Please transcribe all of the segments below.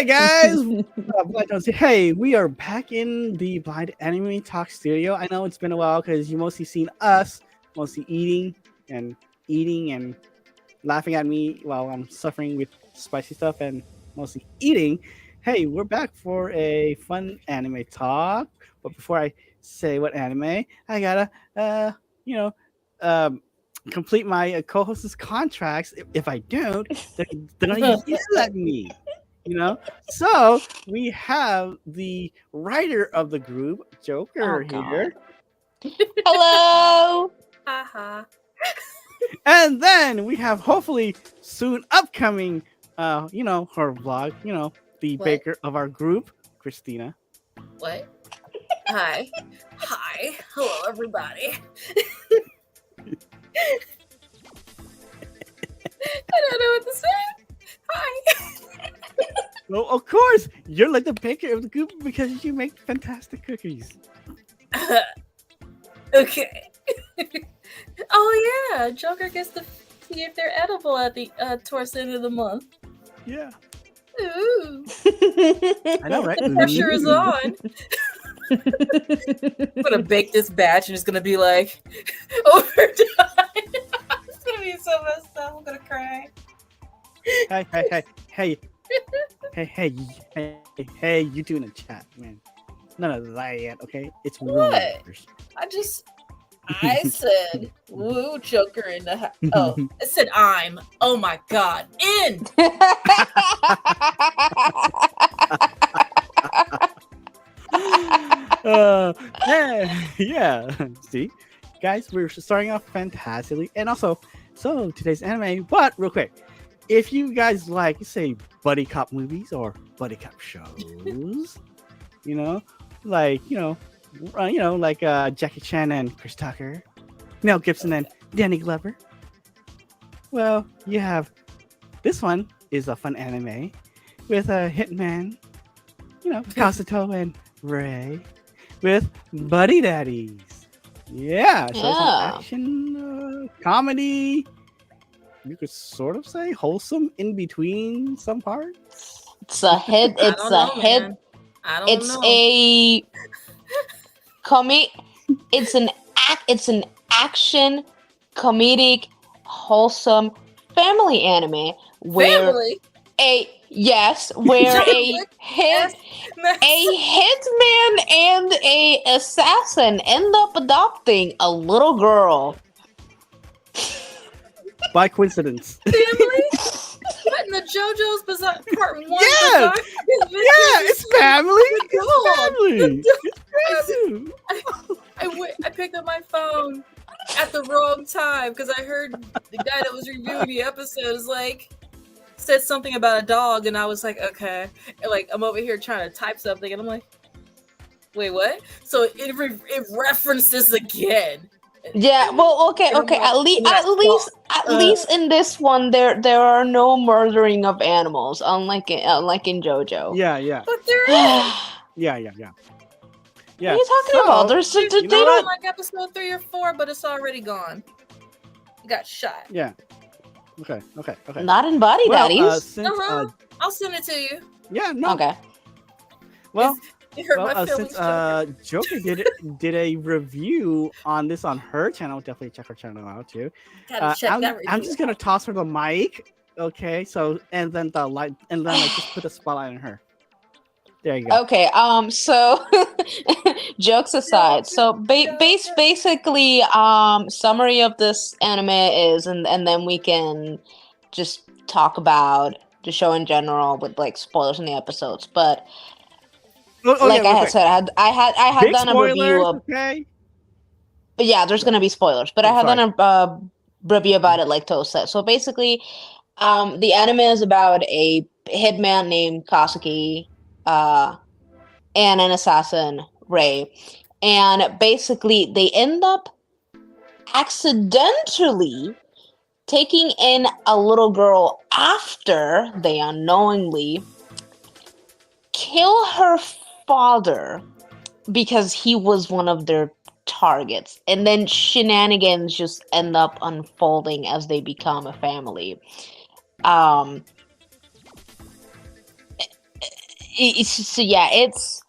Hey guys, Blind Jones here. Hey, we are back in the Blind Anime Talk Studio. I know it's been a while because you mostly seen us mostly eating and laughing at me while I'm suffering with spicy stuff and mostly eating. Hey, we're back for a fun anime talk. But before I say what anime, I gotta you know um complete my co-host's contracts. If I don't, they're gonna yell at me. So we have the writer of the group, Joker, here. Hello. Haha. And then we have hopefully soon upcoming her vlog, the What? baker of our group, Christina. What? Hi. Hi. Hello, everybody. I don't know what to say. Hi. Well, of course, you're like the baker of the group because you make fantastic cookies. Okay. Oh yeah, Joker gets to see if they're edible at the towards the end of the month. Yeah. Ooh. I know, right? The pressure is on. I'm gonna bake this batch and it's gonna be like overdone. It's gonna be so messed up. I'm gonna cry. Hey, you two in the chat, man. None of that yet, okay? It's What? rumors. I said, woo, Joker in the house. Oh, I said I'm. Oh my god. In! Yeah. See, guys, we're starting off fantastically, and also, so today's anime. But real quick, if you guys like, say, buddy cop movies or buddy cop shows, like Jackie Chan and Chris Tucker, Mel Gibson and Danny Glover. Well, you have this one is a fun anime with a hitman, Kazuto and Ray with Buddy Daddies. Yeah, so it's an action comedy. You could sort of say wholesome in between some parts. It's a hit. It's a hit. It's a It's an action, comedic, wholesome family anime where a hitman and a assassin end up adopting a little girl. By coincidence. Family? What in the JoJo's Bizarre Part 1? Yeah! It's family! I picked up my phone at the wrong time because I heard the guy that was reviewing the episode said something about a dog, and I was like, okay. And I'm over here trying to type something, and I'm like, wait, what? So it references again. Yeah, well, okay. At least in this one, there are no murdering of animals, unlike in JoJo. Yeah. But there is. Yeah. What are you talking about? There's they don't like episode 3 or 4, but it's already gone. He got shot. Yeah. Okay. Not in Body Daddies. I'll send it to you. Yeah. No. Okay. Well. It hurt my Since Joker did a review on this on her channel, definitely check her channel out too. Gotta check that review. I'm just gonna toss her the mic, okay? So and then the light, and then just put a spotlight on her. There you go. Okay. So jokes aside, so basically, summary of this anime is, and then we can just talk about the show in general with spoilers in the episodes, but. I had said, I had done a review of. Okay. But yeah, there's gonna be spoilers, but I had done a review about it, like Toast said. So basically, the anime is about a hitman named Kazuki, and an assassin Ray, and basically they end up accidentally taking in a little girl after they unknowingly kill her father because he was one of their targets, and then shenanigans just end up unfolding as they become a family. So yeah, it's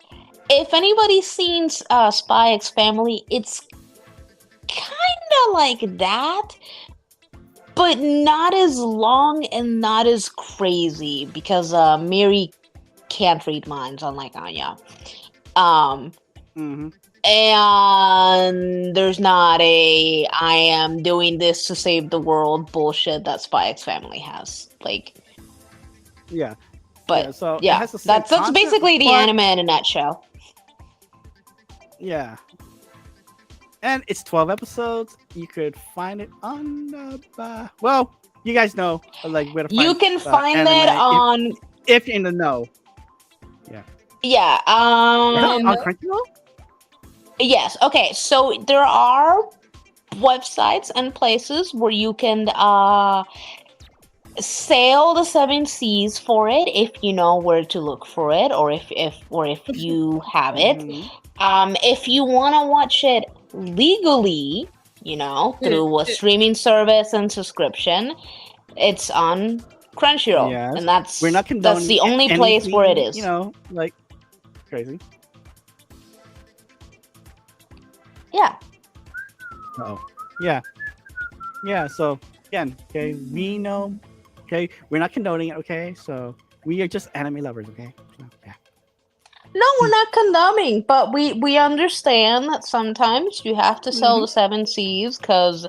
if anybody's seen Spy X Family, it's kind of like that, but not as long and not as crazy because Miri can't read minds, unlike Anya. Hmm. And there's not a I am doing this to save the world bullshit that Spy X Family has. Like, Yeah. but So it yeah, has the same that's concept, basically the but anime in a nutshell. yeah. And it's 12 episodes. You could find it on well, you guys know like where to find You can find anime it on if you're in the know. yeah, Is it on Crunchyroll? yes. Okay, so there are websites and places where you can sail the seven seas for it if you know where to look for it, or if you have it. Mhm. If you want to watch it legally, through a streaming service and subscription, it's on Crunchyroll, Yes. and We're not that's condoning the only place where it anything, is. like crazy. Yeah. Oh, yeah, yeah. So again, okay, we know, okay, we're not condoning it, okay. So we are just anime lovers, okay. So, yeah. No, we're not condemning, but we understand that sometimes you have to sell Mhm. the seven C's because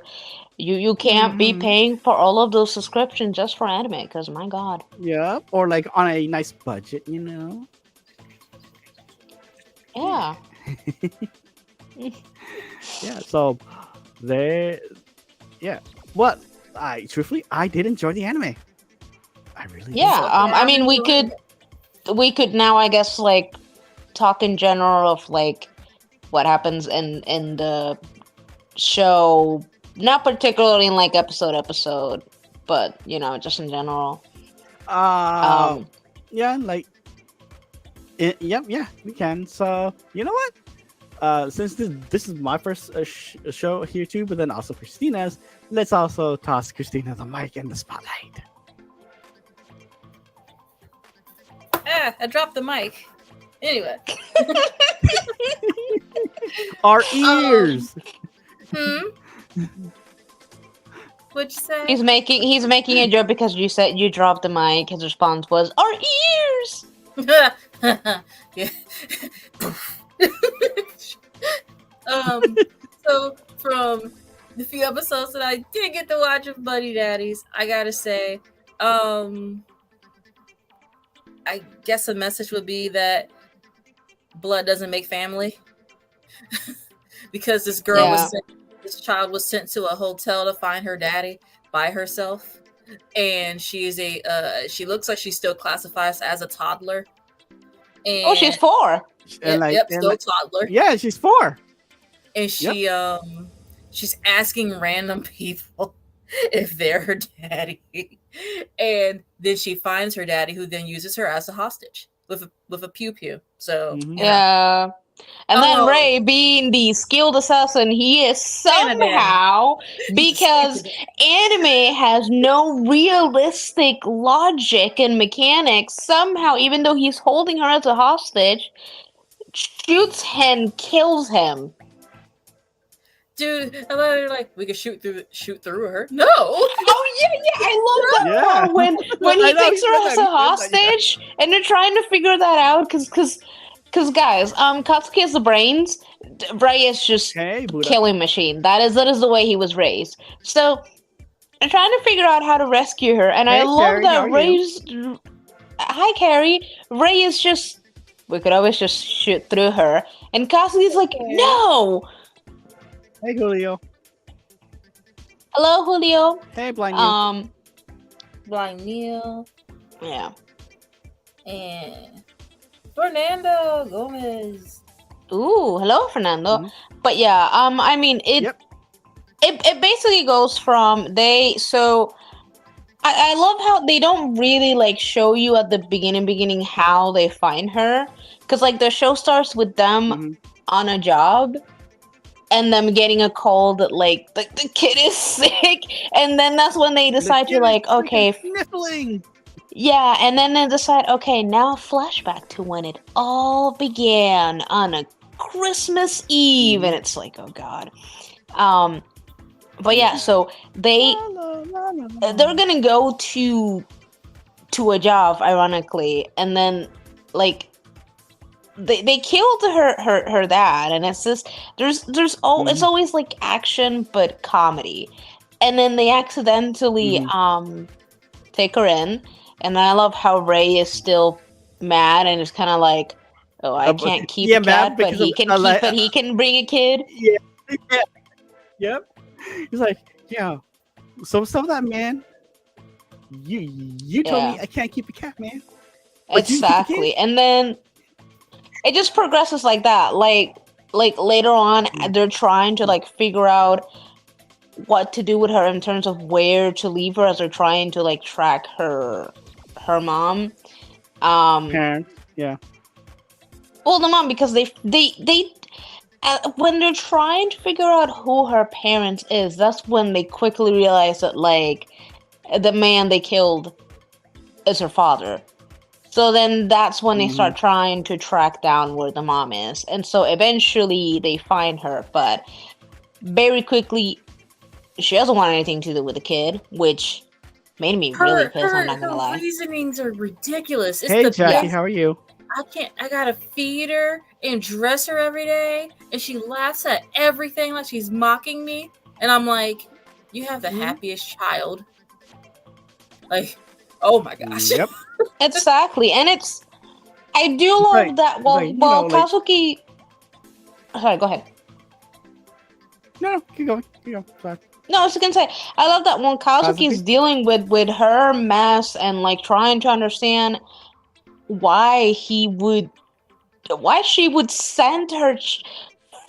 you can't be Mhm. paying for all of those subscriptions just for anime. Because my God, Yeah, or like on a nice budget, you know. yeah. Yeah. So there, yeah. What I truthfully, I did enjoy the anime. I really did. Yeah, I I'm mean, enjoying we could now, I guess, like talk in general of like what happens in the show, not particularly in like episode, but just in general. Uh, Um, yeah, like, yep, yeah, we can. So you know what? Since this is my first show here too, but then also Christina's, let's also toss Christina the mic and the spotlight. I dropped the mic. Anyway. Our ears. Hmm? What'd you say? he's making a joke because you said you dropped the mic. His response was our ears. Yeah. So from the few episodes that I did get to watch of Buddy Daddies, I gotta say, I guess the message would be that blood doesn't make family. Because this child was sent to a hotel to find her daddy by herself, and she looks like she still classifies as a toddler. And Oh, she's 4. Still toddler. Yeah, she's 4. And she's asking random people if they're her daddy, and then she finds her daddy, who then uses her as a hostage with a pew pew. So Yeah. And then Ray, being the skilled assassin he is somehow, because anime has no realistic logic and mechanics, somehow, even though he's holding her as a hostage, shoots and kills him. Dude, and then you're like, we could shoot through her. No. Oh yeah, I love that part when he takes her as a hostage, and they're trying to figure that out because guys, Katsuki has the brains. Ray is just killing machine. That is the way he was raised. So I'm trying to figure out how to rescue her, and I love Carrie, that Ray's. Hi, Carrie. Ray is just. We could always just shoot through her, and Katsuki's like, no. Hey, Julio. Hello, Julio. Hey, Blind Neil. Blind Neil. Yeah. And Fernando Gomez. Ooh, hello, Fernando. Mm-hmm. But yeah, I mean, it basically goes from I love how they don't really like show you at the beginning how they find her, because like the show starts with them on a job and them getting a call that like the kid is sick, and then that's when they decide to like, okay, sniffling. Yeah, and then they decide, okay, now flashback to when it all began on a Christmas Eve, and Mhm. it's like, oh God. Um, but yeah, Yeah. so they La, la, la, la, they're la. gonna go to a job, ironically, and then like they killed her dad, and it's just it's Mhm. always like action but comedy, and then they accidentally Mhm. take her in, and I love how Ray is still mad and is kind of like, oh, I But can't keep a yeah, cat, man, but because of, he can bring a kid. yeah, yeah, yep. He's like, yeah. So some of that, man. You told Yeah, me I can't keep a cat, man, but you can keep a kid. exactly. And then it just progresses like that. Like later on, Mm. they're trying to like figure out what to do with her in terms of where to leave her as they're trying to like track her mom. Um, Parents, yeah. well, the mom because they when they're trying to figure out who her parents is, that's when they quickly realize that like the man they killed is her father. So then that's when they Hmm. start trying to track down where the mom is. And so eventually they find her, but very quickly she doesn't want anything to do with the kid, which made me really pissed, I'm not gonna Her lie. reasonings are ridiculous. It's Hey, the Jackie, Yeah. base. how are you? I gotta feed her and dress her every day, and she laughs at everything like she's mocking me. And I'm like, you have the Mhm. happiest child. Like, oh my gosh. Yep. Exactly. And I do It's love that it's like well like Kazuki sorry, go ahead. no, keep going, keep going. Sorry. No, I was gonna say I love that when Kazuki is Kazuki. dealing with her mess and like trying to understand why why she would send her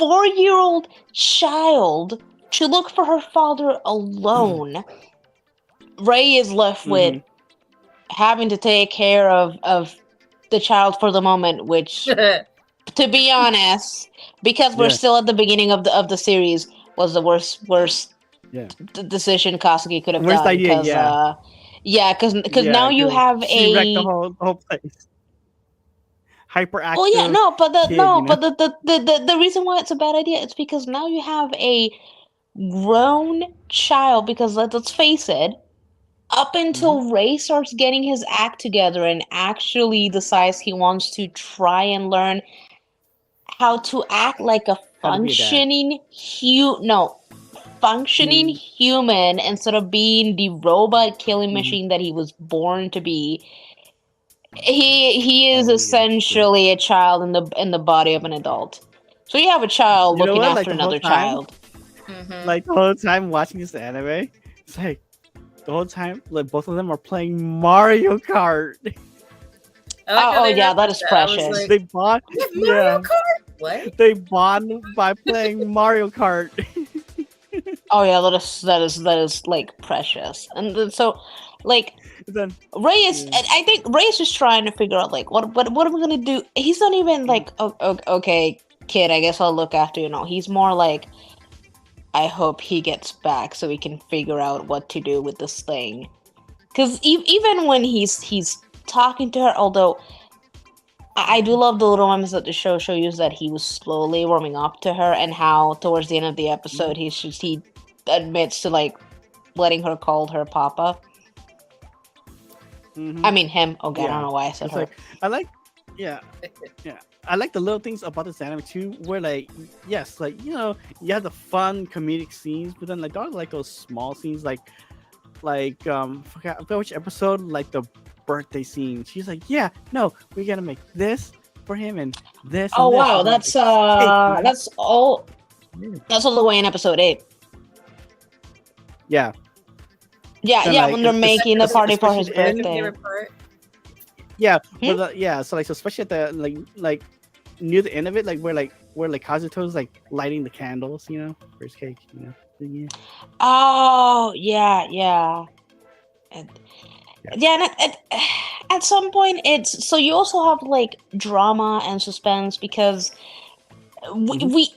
4-year-old child to look for her father alone. Ray is left with Hmm. having to take care of the child for the moment, which, to be honest, because we're Yeah, still at the beginning of the series, was the worst yeah. decision Kasugi could have Worst done. idea, Because yeah, yeah, because yeah. now you Because have she wrecked a the whole place. well, yeah, Hyperactive no, but kid, you know. the reason why it's a bad idea is because now you have a grown child. Because let's face it, up Hmm. until Ray starts getting his act together and actually decides he wants to try and learn how to act like a How to be a dad. functioning Mm-hmm. human instead of being the robot killing machine that he was born to be. He is Oh yeah, true. essentially a child in the body of an adult. So you have a child You know looking what? Like after the whole another time, child. Mm-hmm. like the whole time watching this anime, it's like the whole time, like both of them are playing Mario Kart. I like how Oh they yeah, that referenced is that. I was precious. like, They bond, you have Mario yeah. Kart? What? They bond by playing Mario Kart. Oh yeah, that is like precious. And then, so like Then, Ray is, yeah. I think Ray is just trying to figure out like what am I gonna do? He's not even like, oh, okay, kid, I guess I'll look after you. No, he's more like, I hope he gets back so we can figure out what to do with this thing. Because even when he's talking to her, although I do love the little moments that the show you that he was slowly warming up to her, and how towards the end of the episode he admits to like letting her call her papa. Mm-hmm. I mean him. Okay, I don't Yeah, know why I said it's her. like I like, yeah, yeah. I like the little things about this anime too, where like yes, like you have the fun comedic scenes, but then like there are like those small scenes, I forgot which episode, like the birthday scene. She's like, yeah, no, we gotta make this for him and this Oh and this wow, as like a cake, you know? Mm. that's all the way in episode 8. Yeah, Yeah, and yeah, like when they're making the party for especially his at the end, Your birthday. favorite part? yeah, Hmm? yeah. So like, so especially at the like near the end of it, like where Kazuto's like lighting the candles, for his cake, Yeah. Oh yeah, yeah. And, Yeah. yeah, and at some point it's so you also have like drama and suspense because we, Hmm. we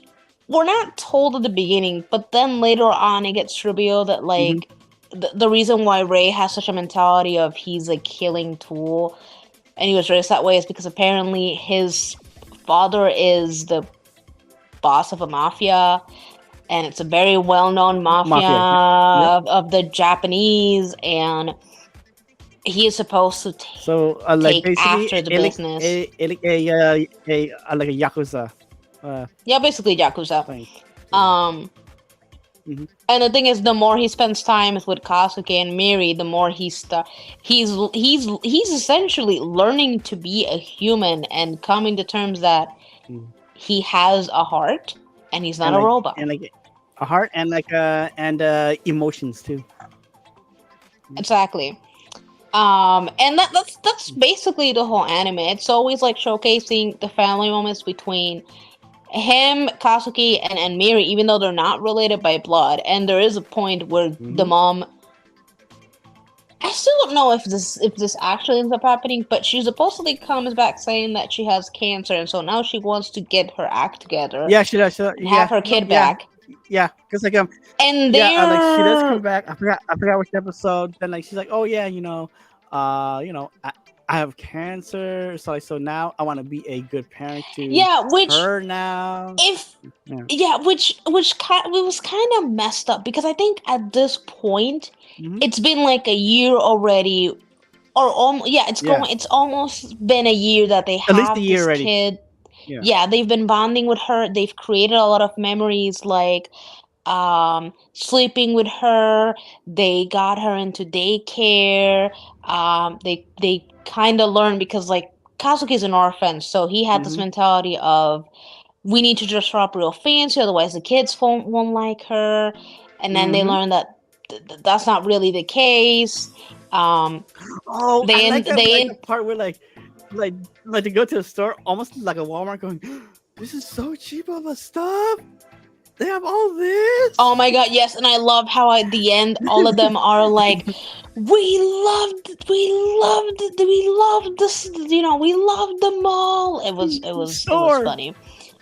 we're not told at the beginning, but then later on it gets revealed that Hmm. like the reason why Ray has such a mentality of he's a killing tool and he was raised that way is because apparently his father is the boss of a mafia, and it's a very well-known mafia Mafia. Yep. of the Japanese, and he is supposed to So like take basically after the business. like a yakuza Yeah, basically Yakuza. thing. Um, Mhm. and the thing is, the more he spends time with Kasuke and Miri, the more he's essentially learning to be a human and coming to terms that Mhm. he has a heart and he's not And a like robot. and like a heart and emotions too. Exactly. And that's basically the whole anime. It's always like showcasing the family moments between him, Kasuki, and Miri, even though they're not related by blood. And there is a point where the Mhm. mom, I still don't know if this actually ends up happening, but she supposedly comes back saying that she has cancer, and so now she wants to get her act together Yeah, she does. She does. and have Yeah, her no, kid yeah, back. yeah. Because like And yeah, like she does they're come back. I forgot which episode. Then like she's like, oh yeah, I have cancer, so now I want to be a good parent to yeah, which her now. if Yeah. yeah, which kind it was kind of messed up because I think at this point Mhm. it's been like a year already, or yeah, Yeah. it's almost been a year that they At least a have year this already. kid. Yeah. Yeah, they've been bonding with her. They've created a lot of memories, like sleeping with her. They got her into daycare. They kind of learned because like Kazuki's an orphan, so he had this Mhm. mentality of we need to dress her up real fancy, otherwise the kids won't like her. And then they Mhm. learn that that's not really the case. Um, Oh, I like that. Like the they part where like like to go to a store, almost like a Walmart, going, "This is so cheap of a stuff. They have all this." Oh my god, yes, and I love how at the end all of them are like, we loved this, we loved the mall. It was Store. funny.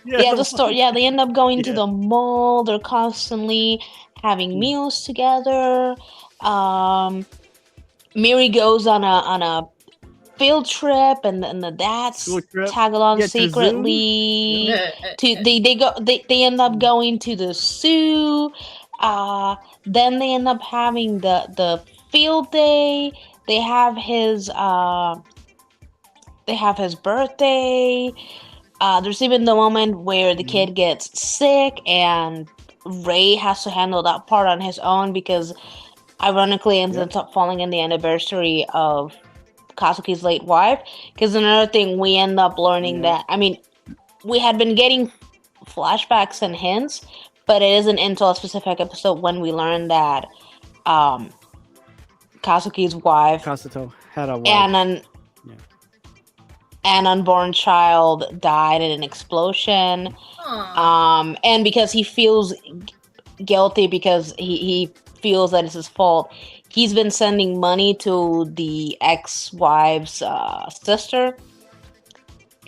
Yeah. Yeah, the store. Yeah, they end up going to Yeah. the mall. They're constantly having meals together. Um, Miri goes on a field trip, and the dads School trip. tag along Yeah, to the zoo. secretly. Yep. They end up going to the zoo. Then they end up having the field day. They have his birthday. There's even the moment where the kid gets sick and Ray has to handle that part on his own because ironically ends Yep. up falling in the anniversary of Kazuki's late wife. Because another thing we end up learning Yeah. that, I mean, we had been getting flashbacks and hints, but it isn't until a specific episode when we learn that Kazuki's wife Kazuto had a wife. and an unborn child died in an explosion. Aw. And because he feels guilty because he feels that it's his fault, he's been sending money to the ex-wife's sister,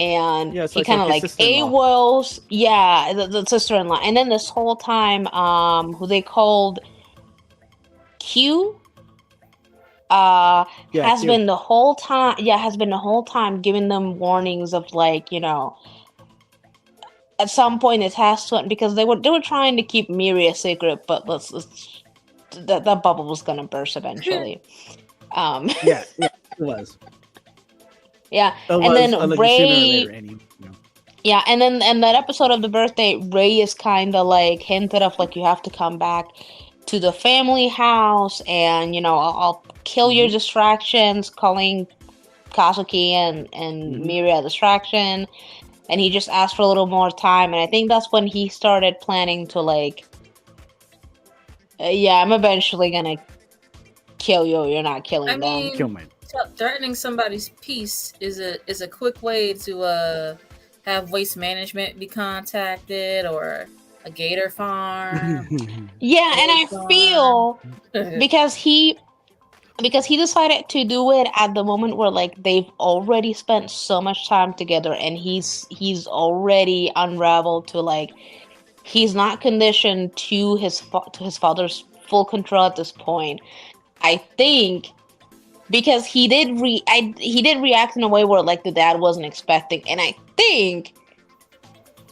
and Yeah, so he it's kind of his like sister-in-law. AWOLs. Yeah, the sister-in-law. And then this whole time, who they called Q, Yeah, has Q. been the whole time giving them warnings of like, at some point it has to end because they were trying to keep Miri a secret, but that bubble was gonna burst eventually. Yeah, it was. Yeah, It and was then like sooner or Ray. later, Annie. Yeah, and then and that episode of the birthday, Ray is kind of like hinted of like you have to come back to the family house, and I'll kill your distractions, calling Kazuki and Miri a distraction, and he just asked for a little more time, and I think that's when he started planning to like, yeah, I'm eventually gonna kill you. You're not killing I them. mean, Kill mine. threatening somebody's peace is a quick way to have waste management be contacted or a gator farm. Yeah, and I feel because he decided to do it at the moment where like they've already spent so much time together, and he's already unraveled to like he's not conditioned to his father's full control at this point. I think because he did react in a way where like the dad wasn't expecting, and I think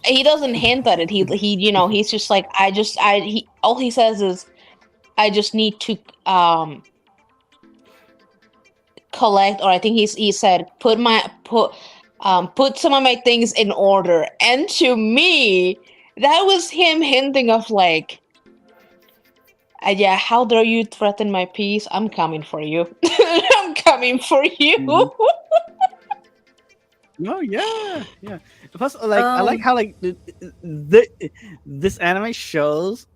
he doesn't hint at it. He's just like he all he says is I just need to collect, or I think he said put some of my things in order. And to me, that was him hinting of like, yeah, how dare you threaten my peace? I'm coming for you. I'm coming for you. Mhm. No, yeah, yeah. Plus, like, I like Um, how like the this anime shows,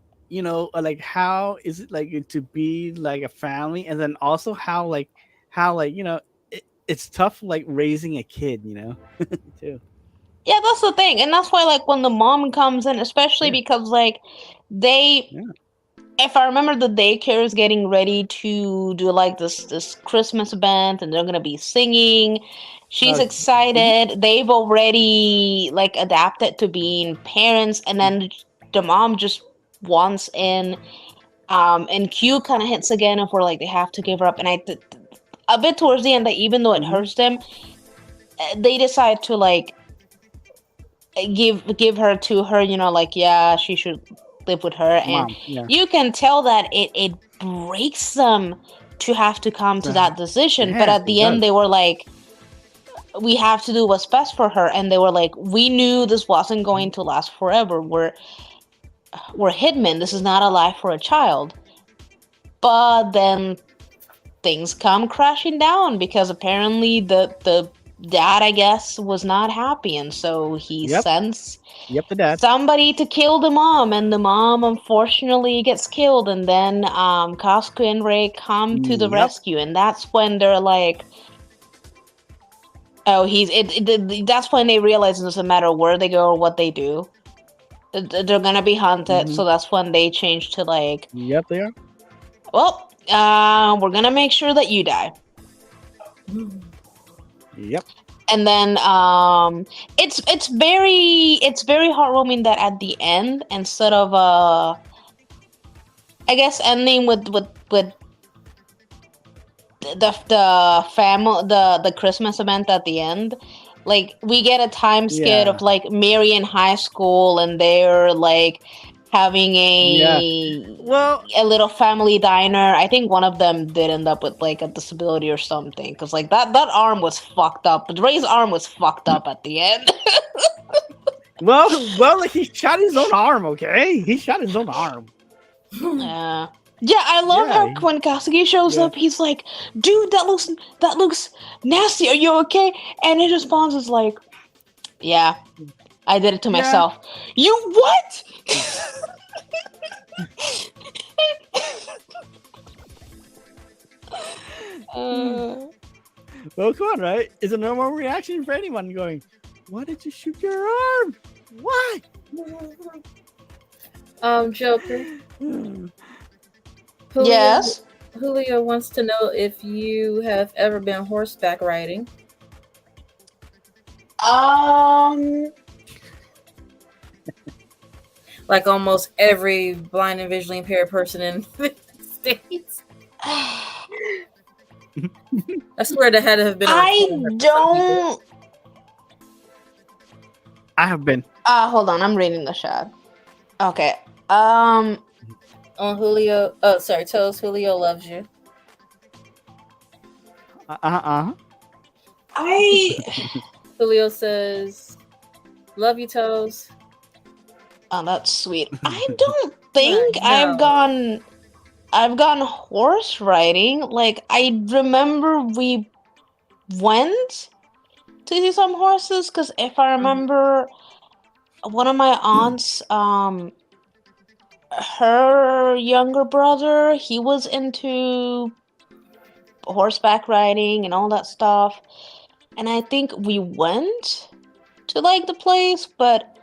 like how is it like to be like a family, and then also how like it's tough like raising a kid, too. Yeah, that's the thing, and that's why like when the mom comes in, especially Yeah, because like they, yeah. if I remember, the daycare is getting ready to do like this Christmas event, and they're gonna be singing. She's Mhm. excited. They've already like adapted to being parents, and then the mom just wants in. And Q kind of hits again of where like they have to give her up, and a bit towards the end, that even though it Mhm. hurts them, they decide to like give her to her, like, yeah, she should live with her. And Mom, yeah. you can tell that it breaks them to have to come to that decision, but Yeah, at it the end does. they were like, we have to do what's best for her. And they were like, we knew this wasn't going Mhm. to last forever. We're hitmen, this is not a life for a child. But then things come crashing down because apparently the dad, I guess, was not happy, and so he Yep, sends yep. The dad. somebody to kill the mom, and the mom unfortunately gets killed. And then Costco and Ray come to the Yep. rescue, and that's when they're like, oh, that's when they realize it doesn't matter where they go or what they do, they're gonna be hunted. Hmm. So that's when they change to like, Yep, they are. well, we're gonna make sure that you die. Yep. And then it's very heartwarming that at the end, instead of I guess ending with the family, the Christmas event at the end, like we get a time skit of Yeah. like Mary in high school, and they're like having Yeah. Well, a little family diner. I think one of them did end up with like a disability or something, because like that arm was fucked up. But Ray's arm was fucked up at the end. like he shot his own arm. Okay, he shot his own arm. Yeah. Yeah, I love Yeah. how when Kasugi shows Yeah. up, he's like, "Dude, that looks nasty. Are you okay?" And his response is like, "Yeah, I did it to Yeah. myself." You what? uh, Well, come on, right? It's a normal reaction for anyone going, "Why did you shoot your arm? Why?" Joker. Julio yes. Julio wants to know if you have ever been horseback riding. Um. Like almost every blind and visually impaired person in the States. I swear that had to have been a I requirement for some people. don't. I have been. Hold on. I'm reading the chat. Okay. Um. On Julio, oh sorry, Toes, Julio loves you. I. Julio says, "Love you, Toes." Oh, that's sweet. I don't think No. I've gone horse riding. Like I remember we went to see some horses, because if I remember, one of my aunts, her younger brother, he was into horseback riding and all that stuff. And I think we went to like the place, but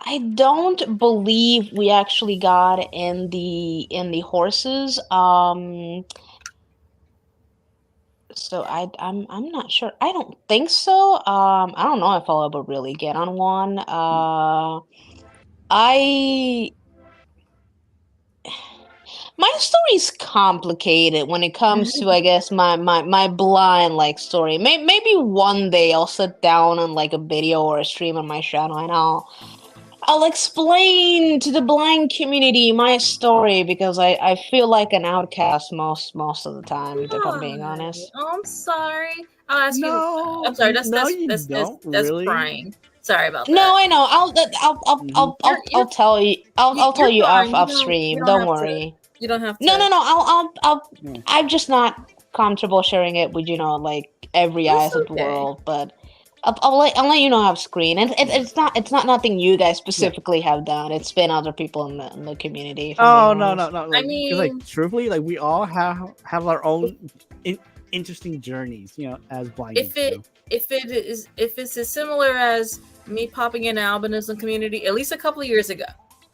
I don't believe we actually got in the horses. So I'm not sure. I don't think so. I don't know if I'll ever really get on one. I My story's complicated when it comes to, I guess, my blind like story. Maybe one day I'll sit down on like a video or a stream on my channel and I'll explain to the blind community my story because I feel like an outcast most of the time, if I'm being Why? honest. Oh, I'm sorry. I'll ask you. No, I'm sorry. That's no, that's you that's that's, don't that's really. prying. Sorry about No, that. I know. Mhm. You're Tell you. I'll tell you're you fine. off stream. Don't have to. worry. You don't have No, to. no, no. Yeah. I'm just not comfortable sharing it with like every It's eyes of the okay. world. But I'll let you know off screen. And it's not nothing you guys Yeah. specifically have done. It's been other people in the community. If I'm being Oh no, no, honest. no! I Because like mean, truthfully, like we all have our own interesting journeys, as if blindies. if it's as similar as me popping in the albinism community, at least a couple of years ago,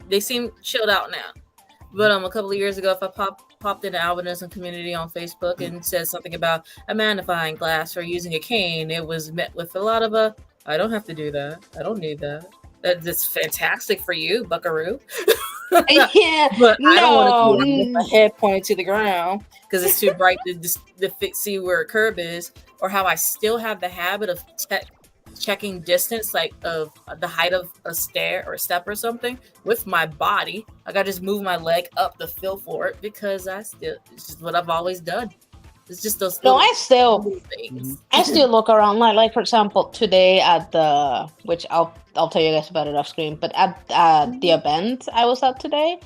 they seem chilled out now. But a couple of years ago, if I popped in the albinism community on Facebook and said something about a magnifying glass or using a cane, it was met with a lot of I don't have to do that. I don't need that. That's fantastic for you, Buckaroo. Yeah. But I don't want to No. see it with my head pointed to the ground because it's too bright to see where a curb is, or how I still have the habit of checking distance, like of the height of a stair or a step or something with my body. Like I just move my leg up the feel for it because it's just what I've always done. It's just those No, little, I things. still look around like for example today at the which I'll tell you guys about it off screen, but at the event I was at today,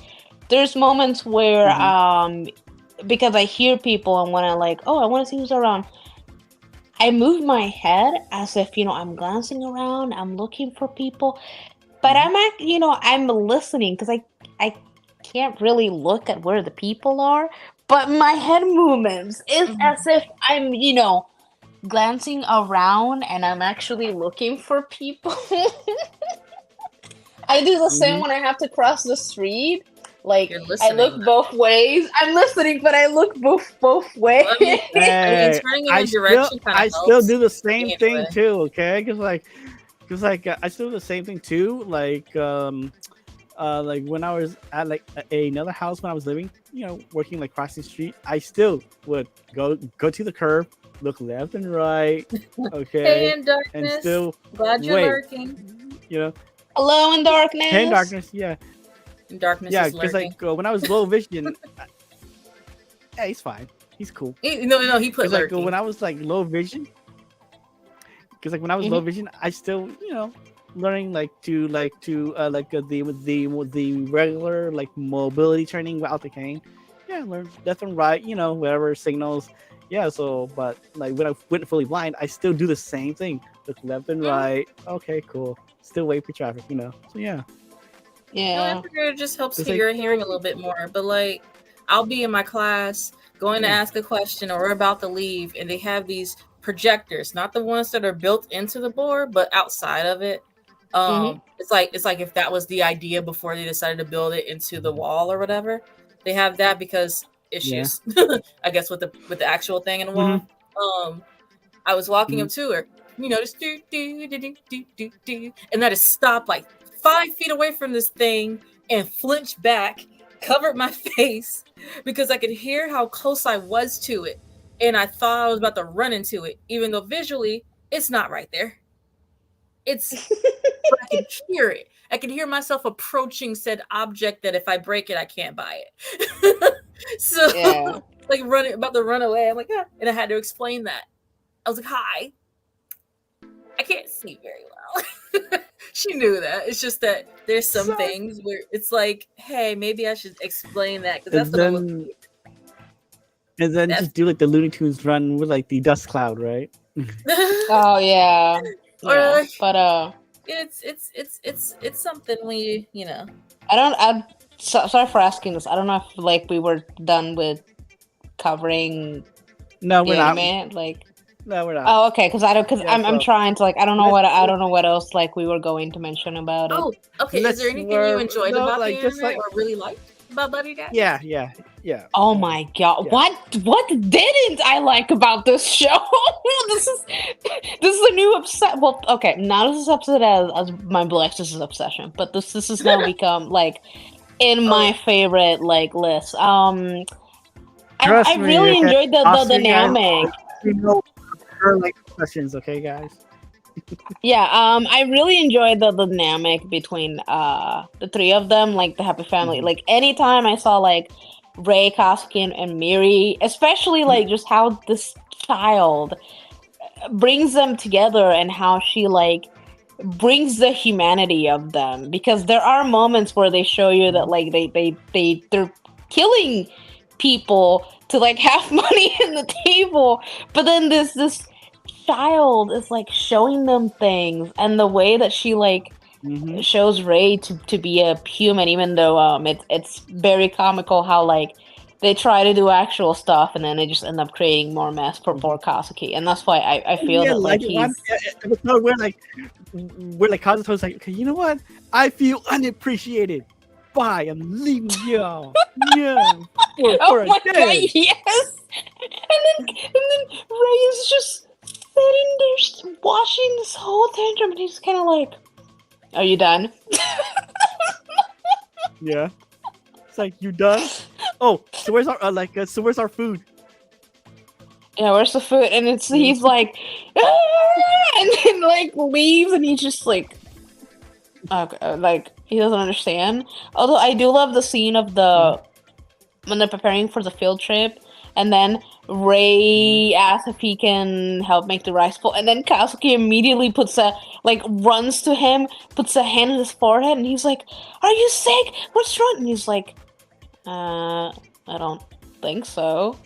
there's moments where because I hear people and when I like, oh, I want to see who's around, I move my head as if I'm glancing around, I'm looking for people, but I'm listening because I can't really look at where the people are, but my head movements is as if I'm glancing around and I'm actually looking for people. I do the same when I have to cross the street. Like You're I listening. look both ways. I'm listening, but I look both ways. Well, I mean, Hey, turning in a direction kind I of still helps. do the same thing Anyway. too. Okay, because I still do the same thing too. Like when I was at like another house when I was living, working like crossing the street, I still would go to the curb, look left and right, okay, Hey, in and darkness. still Glad you're wait, lurking. Hello in darkness. Hey, in darkness, yeah, In darkness yeah, is because lurking. like when I was low vision, yeah, he's fine, he's cool. No, he put Because like lurking. when I was like low vision, low vision, I still learning the regular like mobility training without the cane. Yeah, learn left and right, whatever signals. Yeah, so but like when I went fully blind, I still do the same thing. Look left and right. Okay, cool. Still wait for traffic, So yeah. Yeah. I figure it just helps It's like- your hearing a little bit more. But like, I'll be in my class going to ask a question, or we're about to leave, and they have these projectors, not the ones that are built into the board, but outside of it. It's like if that was the idea before they decided to build it into the wall or whatever. They have that because issues, I guess, with the actual thing in the wall. I was walking up to her, just do do do do do do do, and I just stopped like 5 feet away from this thing and flinched back, covered my face because I could hear how close I was to it, and I thought I was about to run into it, even though visually it's not right there. But I can hear it. I can hear myself approaching said object that if I break it, I can't buy it. So, like about to run away. I'm like, and I had to explain that. I was like, hi. I can't see very well. She knew that. It's just that there's some things where it's like, hey, maybe I should explain that because that's what I was. And then just do like the Looney Tunes run with like the dust cloud, right? Oh yeah. Or but it's something we sorry for asking this. I don't know if like we were done with covering. No, we're not. Like. No, we're not. Oh, okay. Because I'm trying to like I don't know what else like we were going to mention about it. Oh, okay. Is there anything you enjoyed about the anime or really liked about Buddy Daddies? Yeah. Oh my god! Yeah. What didn't I like about this show? this is a new obsession. Well, okay, not as obsessed as my Blex's obsession, but this has now become like in Oh, my favorite like list. Trust I me, really okay. enjoyed the Oscar, guys, dynamic. we know her like questions, okay, guys? Yeah, I really enjoyed the dynamic between the three of them, like the happy family. Mhm. Like anytime I saw like Ray, Kosuke, and Miri, especially like just how this child brings them together and how she like brings the humanity of them, because there are moments where they show you that Mhm. like they're killing people to like have money in the table, but then this child is like showing them things, and the way that she like Mhm. shows Ray to be a human, even though it's very comical how like they try to do actual stuff and then they just end up creating more mess for Mhm. poor Kazuki, and that's why I feel Yeah, that like like one he's episode where like Kazuto's like, okay, you know what? I feel unappreciated. Bye, I'm leaving y'all. Yeah, oh for a my god, day. yes. And then Ray is just sitting there watching this whole tantrum, and he's kind of like, are you done? Yeah, it's like you done. Oh, so where's our so where's our food? Yeah, where's the food? And it's You he's know? like, "Ah!" And then like leaves, and he's just like, okay, like he doesn't understand. Although I do love the scene of Mhm. the when they're preparing for the field trip, and then Mhm. Ray asks if he can help make the rice bowl, and then Kazuki immediately puts a like runs to him, puts a hand on his forehead, and he's like, "Are you sick? What's wrong?" And he's like, I don't think so."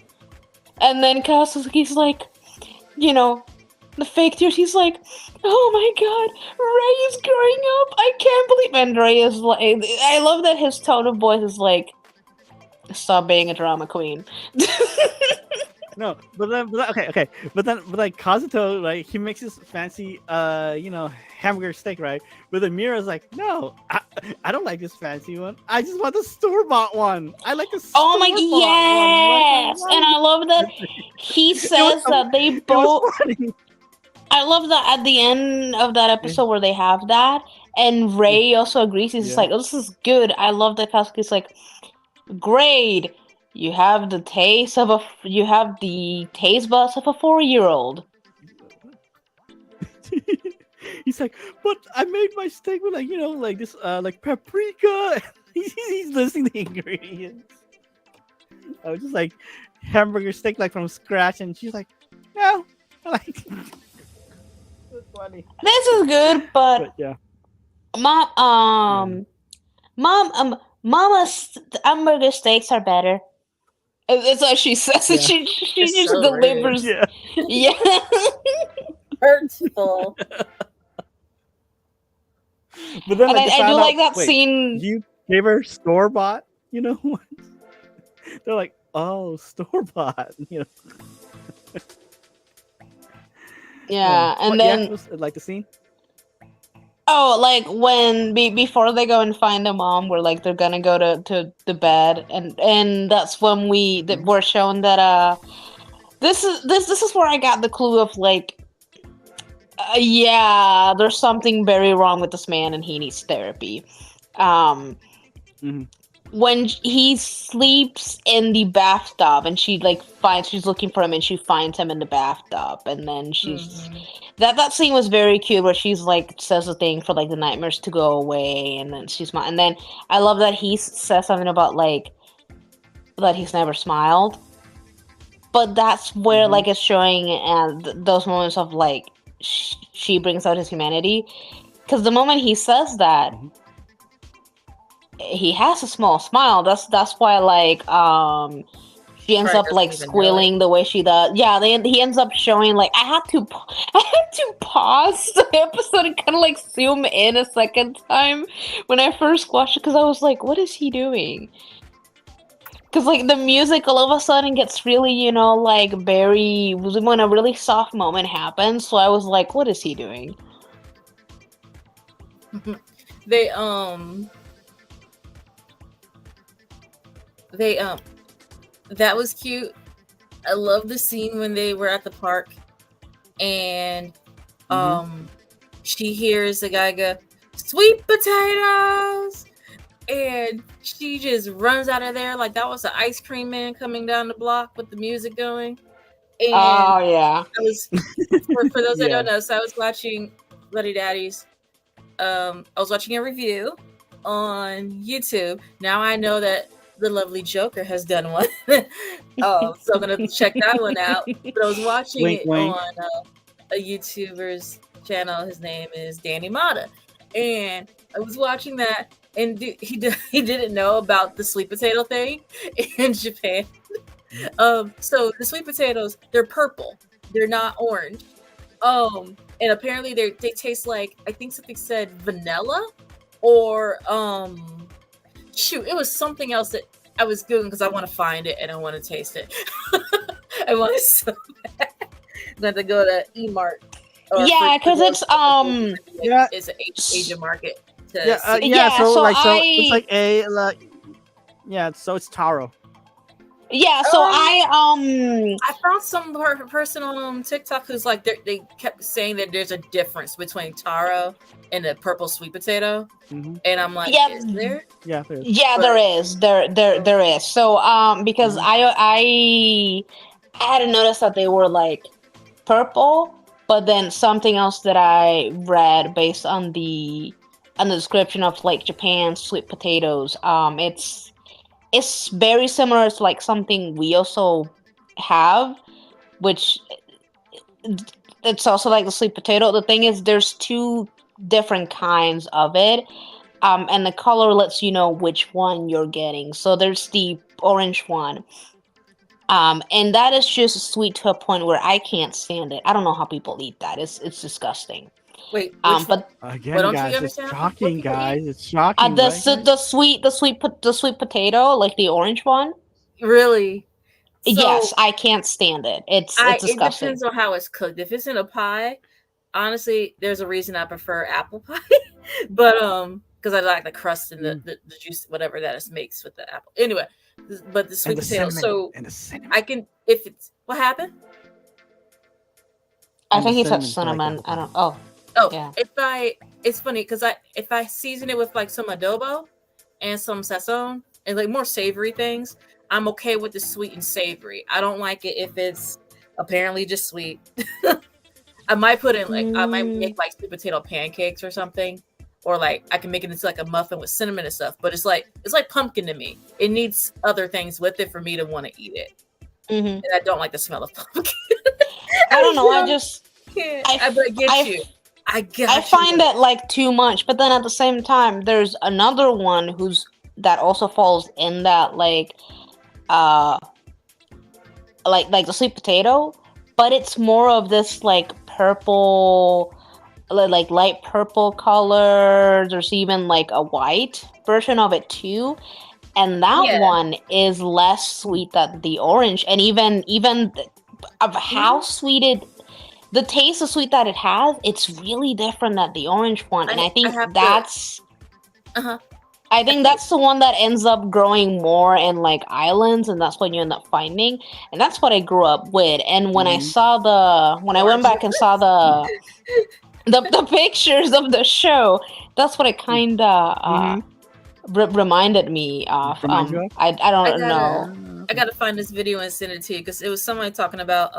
And then Kazuki's like, you know, the fake tears. He's like, "Oh my god, Ray is growing up. I can't believe." And Ray is like, I love that his tone of voice is like, "Stop being a drama queen." No, okay. But like Kazuto, like he makes this fancy, hamburger steak, right? But the Mira's like, no, I don't like this fancy one. I just want the store bought one. I like the Oh my store bought one. I'm like, yes, why and are you I love that fancy? he It was, says that they it was both. funny. I love that at the end of that Yeah, episode where they have that, and yeah, Ray also agrees. He's just yeah. like, "Oh, this is good." I love that Kazuki's like, "Grade, you have the taste of you have the taste buds of a 4-year-old." He's like, but I made my steak with like like this like paprika. He's listing the ingredients. I was just like hamburger steak like from scratch, and she's like, no, I like. It's funny, This is good, but but yeah, mom, yeah, mom, mama's hamburger steaks are better. That's what she says. yeah, She it's just so rude. delivers. yeah. Yeah. Hurtful. But then And like they I do found like out, that wait, scene. you gave her store bought, what? They're like, oh, store bought, Yeah, and What? Yeah, it then was like the scene. oh, like when before they go and find the mom, where like they're gonna go to the bed, and that's when that Mhm. we're shown that this is where I got the clue of like yeah, there's something very wrong with this man and he needs therapy. Um, Mhm. when he sleeps in the bathtub and she like finds she's looking for him and she finds him in the bathtub, and then she's Mhm. that scene was very cute where she's like says a thing for like the nightmares to go away, and then she's and then I love that he says something about like that he's never smiled, but that's where Mhm. like it's showing and those moments of like she brings out his humanity, because the moment he says that Mhm. he has a small smile. That's why like she ends Probably up doesn't like even know it. squealing the way she does. Yeah, he ends up showing like I had to I had to pause the episode and kind of like zoom in a second time when I first watched it, because I was like, what is he doing? Because like the music all of a sudden gets really like very when a really soft moment happens. So I was like, what is he doing? They they that was cute. I love the scene when they were at the park and Mhm. she hears the guy go, "Sweet potatoes." and she just runs out of there like that was the ice cream man coming down the block with the music going. And Oh yeah. I was for those that Yeah. don't know, so I was watching Bloody Daddies. I was watching a review on YouTube. Now I know that the lovely Joker has done one. So I'm gonna check that one out. But I was watching Wink, it wink. on a YouTuber's channel. His name is Danny Mata, and I was watching that, and he didn't know about the sweet potato thing in Japan. So the sweet potatoes, they're purple. They're not orange. And apparently they taste like, I think something said vanilla or shoot, it was something else that I was googling because I want to find it and I want to taste it. I want it so bad. I'm going to go to E-Mart. Yeah, because it's Yeah. It's an Asian market. Yeah, See. yeah. So so like, so I- it's like a like, yeah. So it's taro. yeah. So I found some person on TikTok who's like they kept saying that there's a difference between taro and the purple sweet potato, Hmm. and I'm like, Yeah. is there? Yeah, there is. Yeah, But- there is. There is. So because I hadn't noticed that they were like purple, but then something else that I read based on the description of like Japan's sweet potatoes, it's very similar to like something we also have, which it's also like the sweet potato. The thing is, there's two different kinds of it. And the color lets you know which one you're getting. So there's the orange one. And that is just sweet to a point where I can't stand it. I don't know how people eat that. It's disgusting. Wait, which one? But Again, But don't you guys, it's understand what shocking, people eat? guys. It's shocking. the right? the sweet potato, like the orange one. Really? So, Yes, I can't stand it. It's it disgusting. depends on how it's cooked. If it's in a pie, honestly, there's a reason I prefer apple pie. But because I like the crust and the juice, whatever that is makes with the apple. Anyway, but the sweet And the potato. cinnamon. So And the cinnamon. I can if it's what happened. I And think the he said cinnamon, cinnamon. I like I don't. Oh, Oh, Yeah. it's funny because if I season it with like some adobo and some sazon and like more savory things, I'm okay with the sweet and savory. I don't like it if it's apparently just sweet. I might put in I might make like sweet potato pancakes or something, or like I can make it into like a muffin with cinnamon and stuff. But it's like pumpkin to me. It needs other things with it for me to want to eat it, hmm and I don't like the smell of pumpkin. I don't know. I just But I get you. I get. I find that like too much, but then at the same time, there's another one that also falls in that like the sweet potato, but it's more of this like purple, like light purple color. There's even like a white version of it too, and that Yeah. one is less sweet than the orange, and even of how sweet it. The taste of sweet that it has, it's really different than the orange one, and I think have to- that's. Uh-huh. I think that's the one that ends up growing more in like islands, and that's what you end up finding, and that's what I grew up with. And when I Mhm. saw when I went back and saw the pictures of the show, that's what it kind of reminded me of. Remind you of? I don't gotta- know. I gotta find this video and send it to you because it was somebody talking about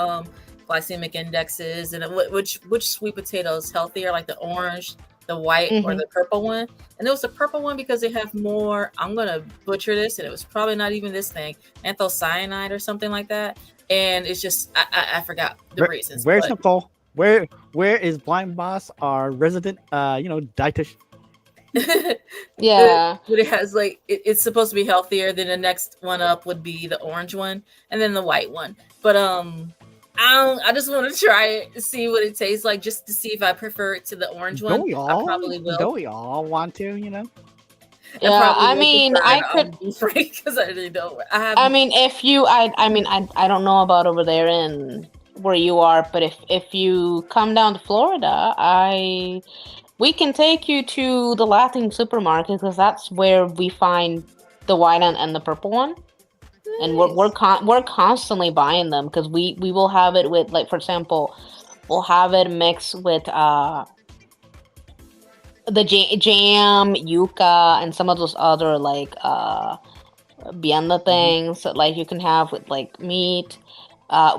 glycemic indexes and which sweet potato is healthier, like the orange, the white, or the purple one. And it was the purple one because they have more. I'm gonna butcher this, and it was probably not even this thing, anthocyanide or something like that. And it's just I forgot the reasons. Where's but- Nicole? Where is Blind Boss, our resident dietitian? Yeah. But it has like it's supposed to be healthier. Then the next one up would be the orange one, and then the white one. But I just want to try it to see what it tastes like, just to see if I prefer it to the orange one. Don't we I all? probably will. Don't we all want to? Yeah, I mean, I could. because I really don't. I mean, if you, I mean, I don't know about over there in where you are, but if you come down to Florida, we can take you to the Latin supermarket because that's where we find the white and the purple one, and we're constantly buying them because we will have it with, like, for example, we'll have it mixed with the jam, yuca, and some of those other like vianda Mhm. things that like you can have with like meat.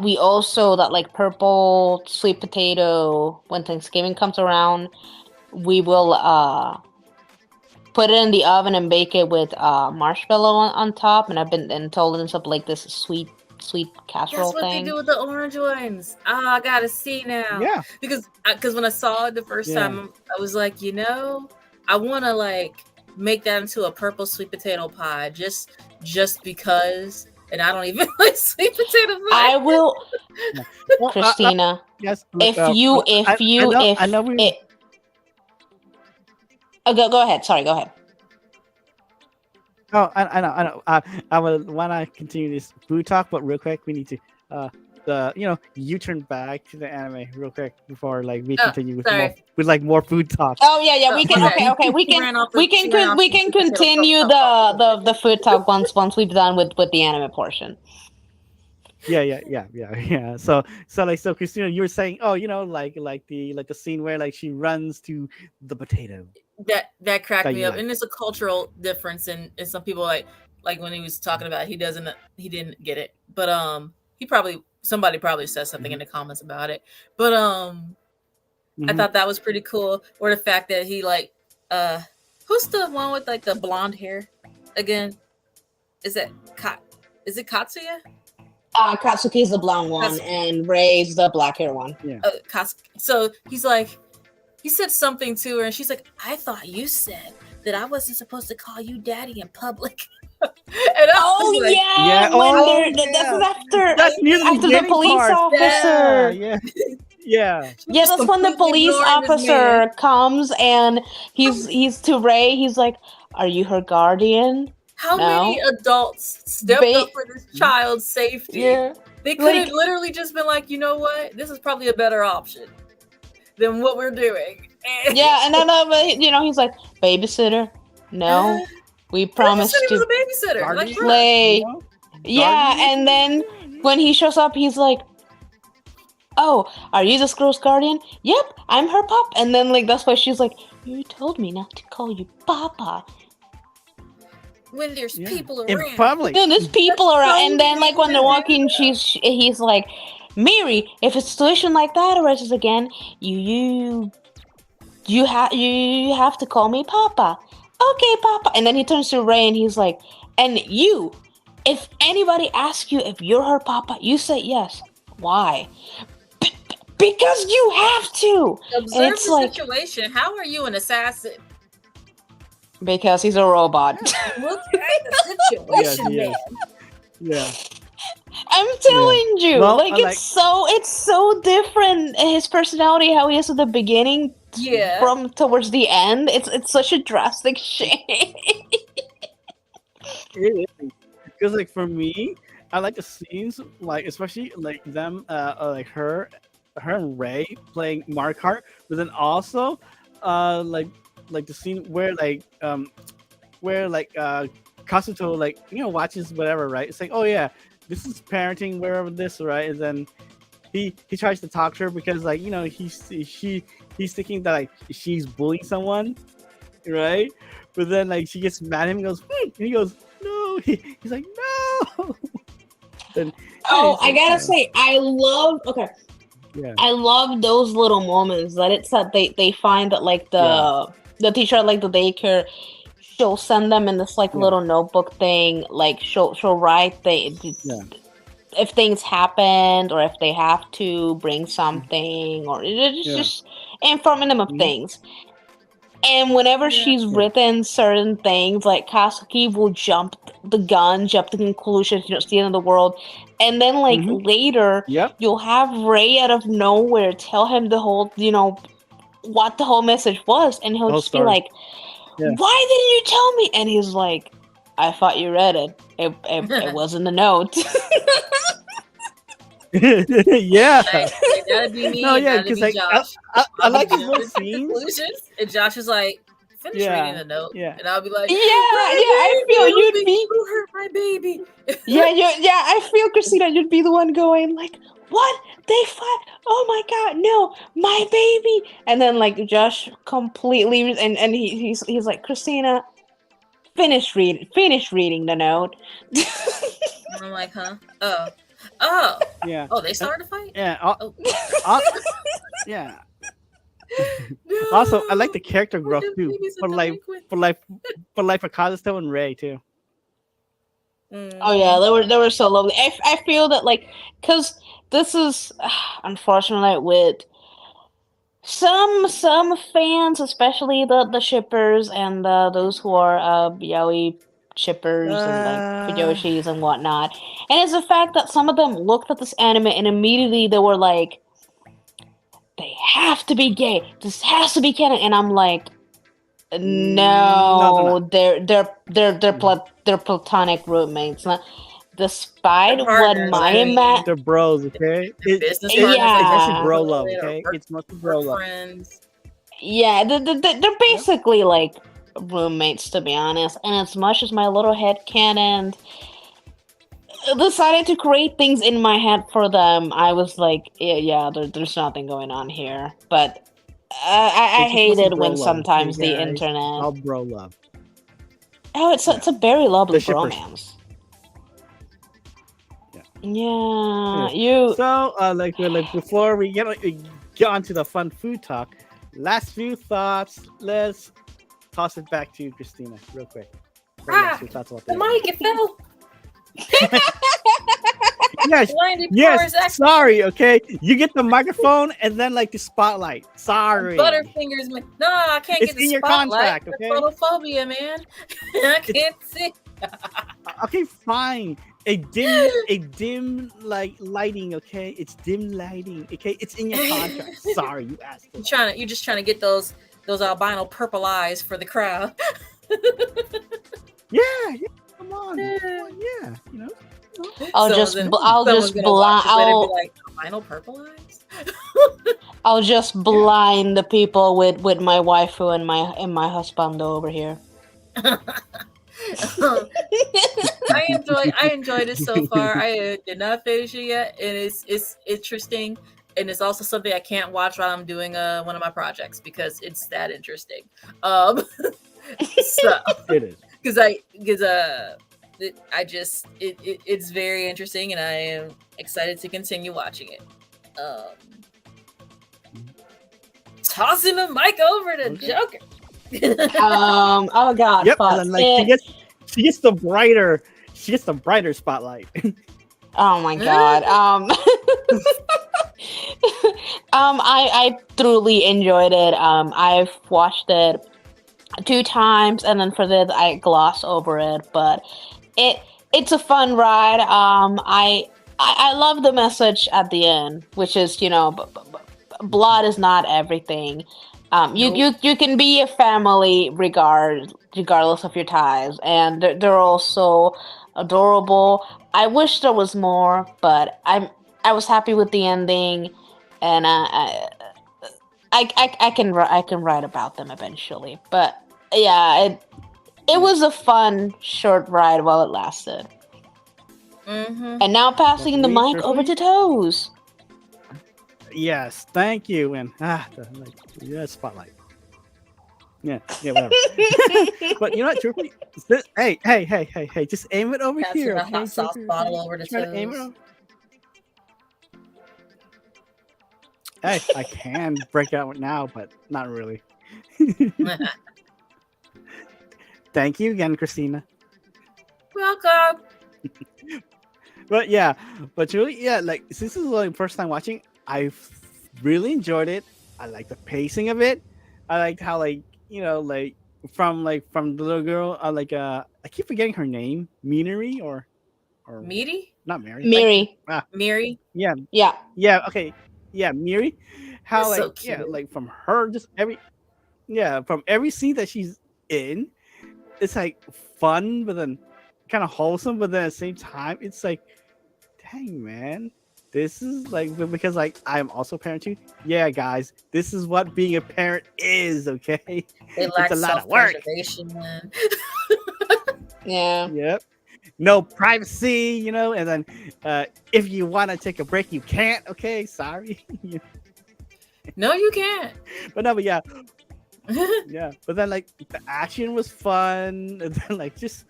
We also that like purple sweet potato when Thanksgiving comes around. We will put it in the oven and bake it with marshmallow on top. And I've been and told it's up like this sweet That's casserole what they thing. do with the orange ones. Ah, I gotta see now. Yeah, Because when I saw it the first yeah. time, I was like, I want to like make that into a purple sweet potato pie, just because. And I don't even like sweet potato pie. I will, Yeah. Well, Christina. yes. Look, If you I know if we. it go ahead. Sorry, go ahead. Oh, I know. I would want to continue this food talk, but real quick, we need to you turn back to the anime real quick before like we Oh, continue sorry. with like more food talk. Oh yeah. Oh, We can okay. okay. We She can ran off we the- can she ran off we the can sweet potato continue talk. the food talk once we've done with the anime portion. Yeah. So Christina, you were saying, oh, like the scene where like she runs to the potato That cracked that me you up, like. and it's a cultural difference, and some people like when he was talking about it, he didn't get it, but somebody probably said something Hmm. in the comments about it, but I Hmm. thought that was pretty cool, or the fact that he like uh who's the one with like the blonde hair again? Is it Ka- is it Katsuya? Katsuki's the blonde one, Kas- and Ray's the black hair one. Yeah. So he's like, he said something to her, and she's like, "I thought you said that I wasn't supposed to call you daddy in public." And I was Oh like, yeah, Yeah. when Oh this is yeah. after That's near the the beginning police part. Yeah. officer. Yeah. she's Yeah, just that's when the completely police ignoring this man. officer comes and he's to Ray. He's like, "Are you her guardian?" How many No. adults stepped Ba- up for this child's safety? yeah. They could have Like literally just been like, you know what? This is probably a better option than what we're doing. And yeah, and then he's like, "Babysitter? No. We I just said promised he was to a babysitter. Like, Guardian. bruh. play." You Yeah, Guardian. and then when he shows up, he's like, "Oh, are you this girl's guardian?" "Yep, I'm her pop." And then like that's why she's like, "You told me not to call you Papa." When there's Yeah. people In around. public. No, there's people That's around, so and then like when they're weird. walking, he's like, "Mary, if a situation like that arises again, you have to call me Papa." "Okay, Papa." And then he turns to Ray and he's like, "And you, if anybody asks you if you're her Papa, you say yes. Why?" Because you have to. Observe And it's the like situation. How are you an assassin? because he's a robot. Look at the situation, Yes, man. yes. Yeah. I'm telling you, Well, like I it's so different. His personality, how he is at the beginning, Yeah. from towards the end, it's such a drastic change. It is. Because like for me, I like the scenes like especially like them like her and Ray playing Mario Kart, but then also like the scene where Kazuto like watches whatever, right? It's like, oh yeah, this is parenting wherever this, right? And then he tries to talk to her because like he's thinking that like she's bullying someone, right? But then like she gets mad at him and goes, and he goes, no. He's like, no. Then Oh, he's I like, gotta say, I love those little moments that it's that they find that like the teacher at like the daycare, she'll send them in this like Yeah. little notebook thing, like she'll write Yeah. if things happened or if they have to bring something or it's Yeah. just informing them of Mhm. things. And whenever Yeah. she's written certain things, like Kasuki will jump the gun, jump to conclusions, it's the end of the world. And then like Mhm. later, Yep. you'll have Ray out of nowhere tell him the whole, what the whole message was, and he'll The whole just be story. like, Yeah. "Why didn't you tell me?" And he's like, "I thought you read it. It wasn't a note." Yeah. That'd be me. No, yeah, That'd because be like Josh. I I'll like be these little jumping to scenes. conclusions, and Josh is like, finish reading the note, yeah. and I'll be like, Yeah, my I feel baby, you'd be. who hurt my baby? I feel Christina, you'd be the one going like, "What? They fought? Oh my god, no, my baby!" And then like Josh completely, and he's like, "Christina, finish reading the note." And I'm like, huh? Oh, Yeah. they started a fight. Yeah. Oh, Yeah. no. Also, I like the character growth Them too. babies are For like, delinquent. for Kazuto and Ray too. Oh yeah, they were so lovely. I feel that like, because this is unfortunately with some fans, especially the shippers and those who are yaoi shippers and like fujoshis and whatnot, and it's the fact that some of them looked at this anime and immediately they were like, they have to be gay. This has to be canon, and I'm like, No, they're no, not. they're platonic roommates. Despite They're what partners, my I mean. They're bros, okay? Business It's partners, mostly Yeah. bro love, or okay? work, It's mostly bro work love. friends. Yeah, they're basically like roommates, to be honest. And as much as my little head canon decided to create things in my head for them, I was like, there's nothing going on here. But I It's just mostly hated bro when love, okay, sometimes the guys? It's internet. all bro love. Oh, it's a very lovely The shippers. bromance. Yeah. Yeah, Anyways, you. So, like before we get on to the fun food talk, last few thoughts. Let's toss it back to you, Christina, real quick. Last few thoughts about The mic, it fell. Yes, Blinded yes. Forrest, Sorry, okay. You get the microphone and then like the spotlight. Sorry. Butterfingers, man. No, I can't It's get the in your spotlight. contract, That's okay? photophobia, man. I can't see. Okay, fine. A dim like lighting, okay? It's dim lighting, okay? It's in your contract. Sorry, you asked for it. You're just trying to get those albino purple eyes for the crowd. Yeah, come on, yeah, you know. I'll Someone's just gonna- bl- I'll someone's just gonna watch blind this later and be like, albino purple eyes. I'll just blind the people with my waifu and my husband over here. I enjoyed it so far. I did not finish it yet, and it's interesting, and it's also something I can't watch while I'm doing one of my projects because it's that interesting. So It is. it's very interesting, and I am excited to continue watching it. Tossing the mic over to Okay. Joker. Oh god, Yep, fuck. and then like she gets the brighter spotlight. Oh my god. I truly enjoyed it. I've watched it 2 times, and then for this I gloss over it, but it's a fun ride. I love the message at the end, which is, blood is not everything. You can be a family regardless of your ties, and they're also adorable. I wish there was more, but I was happy with the ending, and I can write about them eventually. But yeah, it was a fun short ride while it lasted. Mm-hmm. And now passing the For me, mic over to Toes. Yes, thank you. And spotlight. Yeah, whatever. But you know what, truthfully, hey, just aim it over Passing here. the Okay? hot sauce bottle over to Try to aim it Toes. over. Hey, I can break out now, but not really. Thank you again, Christina. Welcome. But yeah, truly, yeah, like since this is the first time watching, I've really enjoyed it. I like the pacing of it. I liked how from the little girl, I keep forgetting her name, Minari or Meaty? not Mary. Miri. Miri? Yeah. Okay, yeah, Miri. How That's so like yeah, cute. like from her, just from every scene that she's in, it's like fun, but then kind of wholesome, but then at the same time, it's like, dang man, this is like because like I'm also a parent too. Yeah, guys, this is what being a parent is. Okay, They it's lack a lot of work. self-preservation. Yeah. Yep. No privacy, and then if you want to take a break, you can't. Okay, sorry. No, you can't. But no, but yeah, yeah. But then like the action was fun, and then like just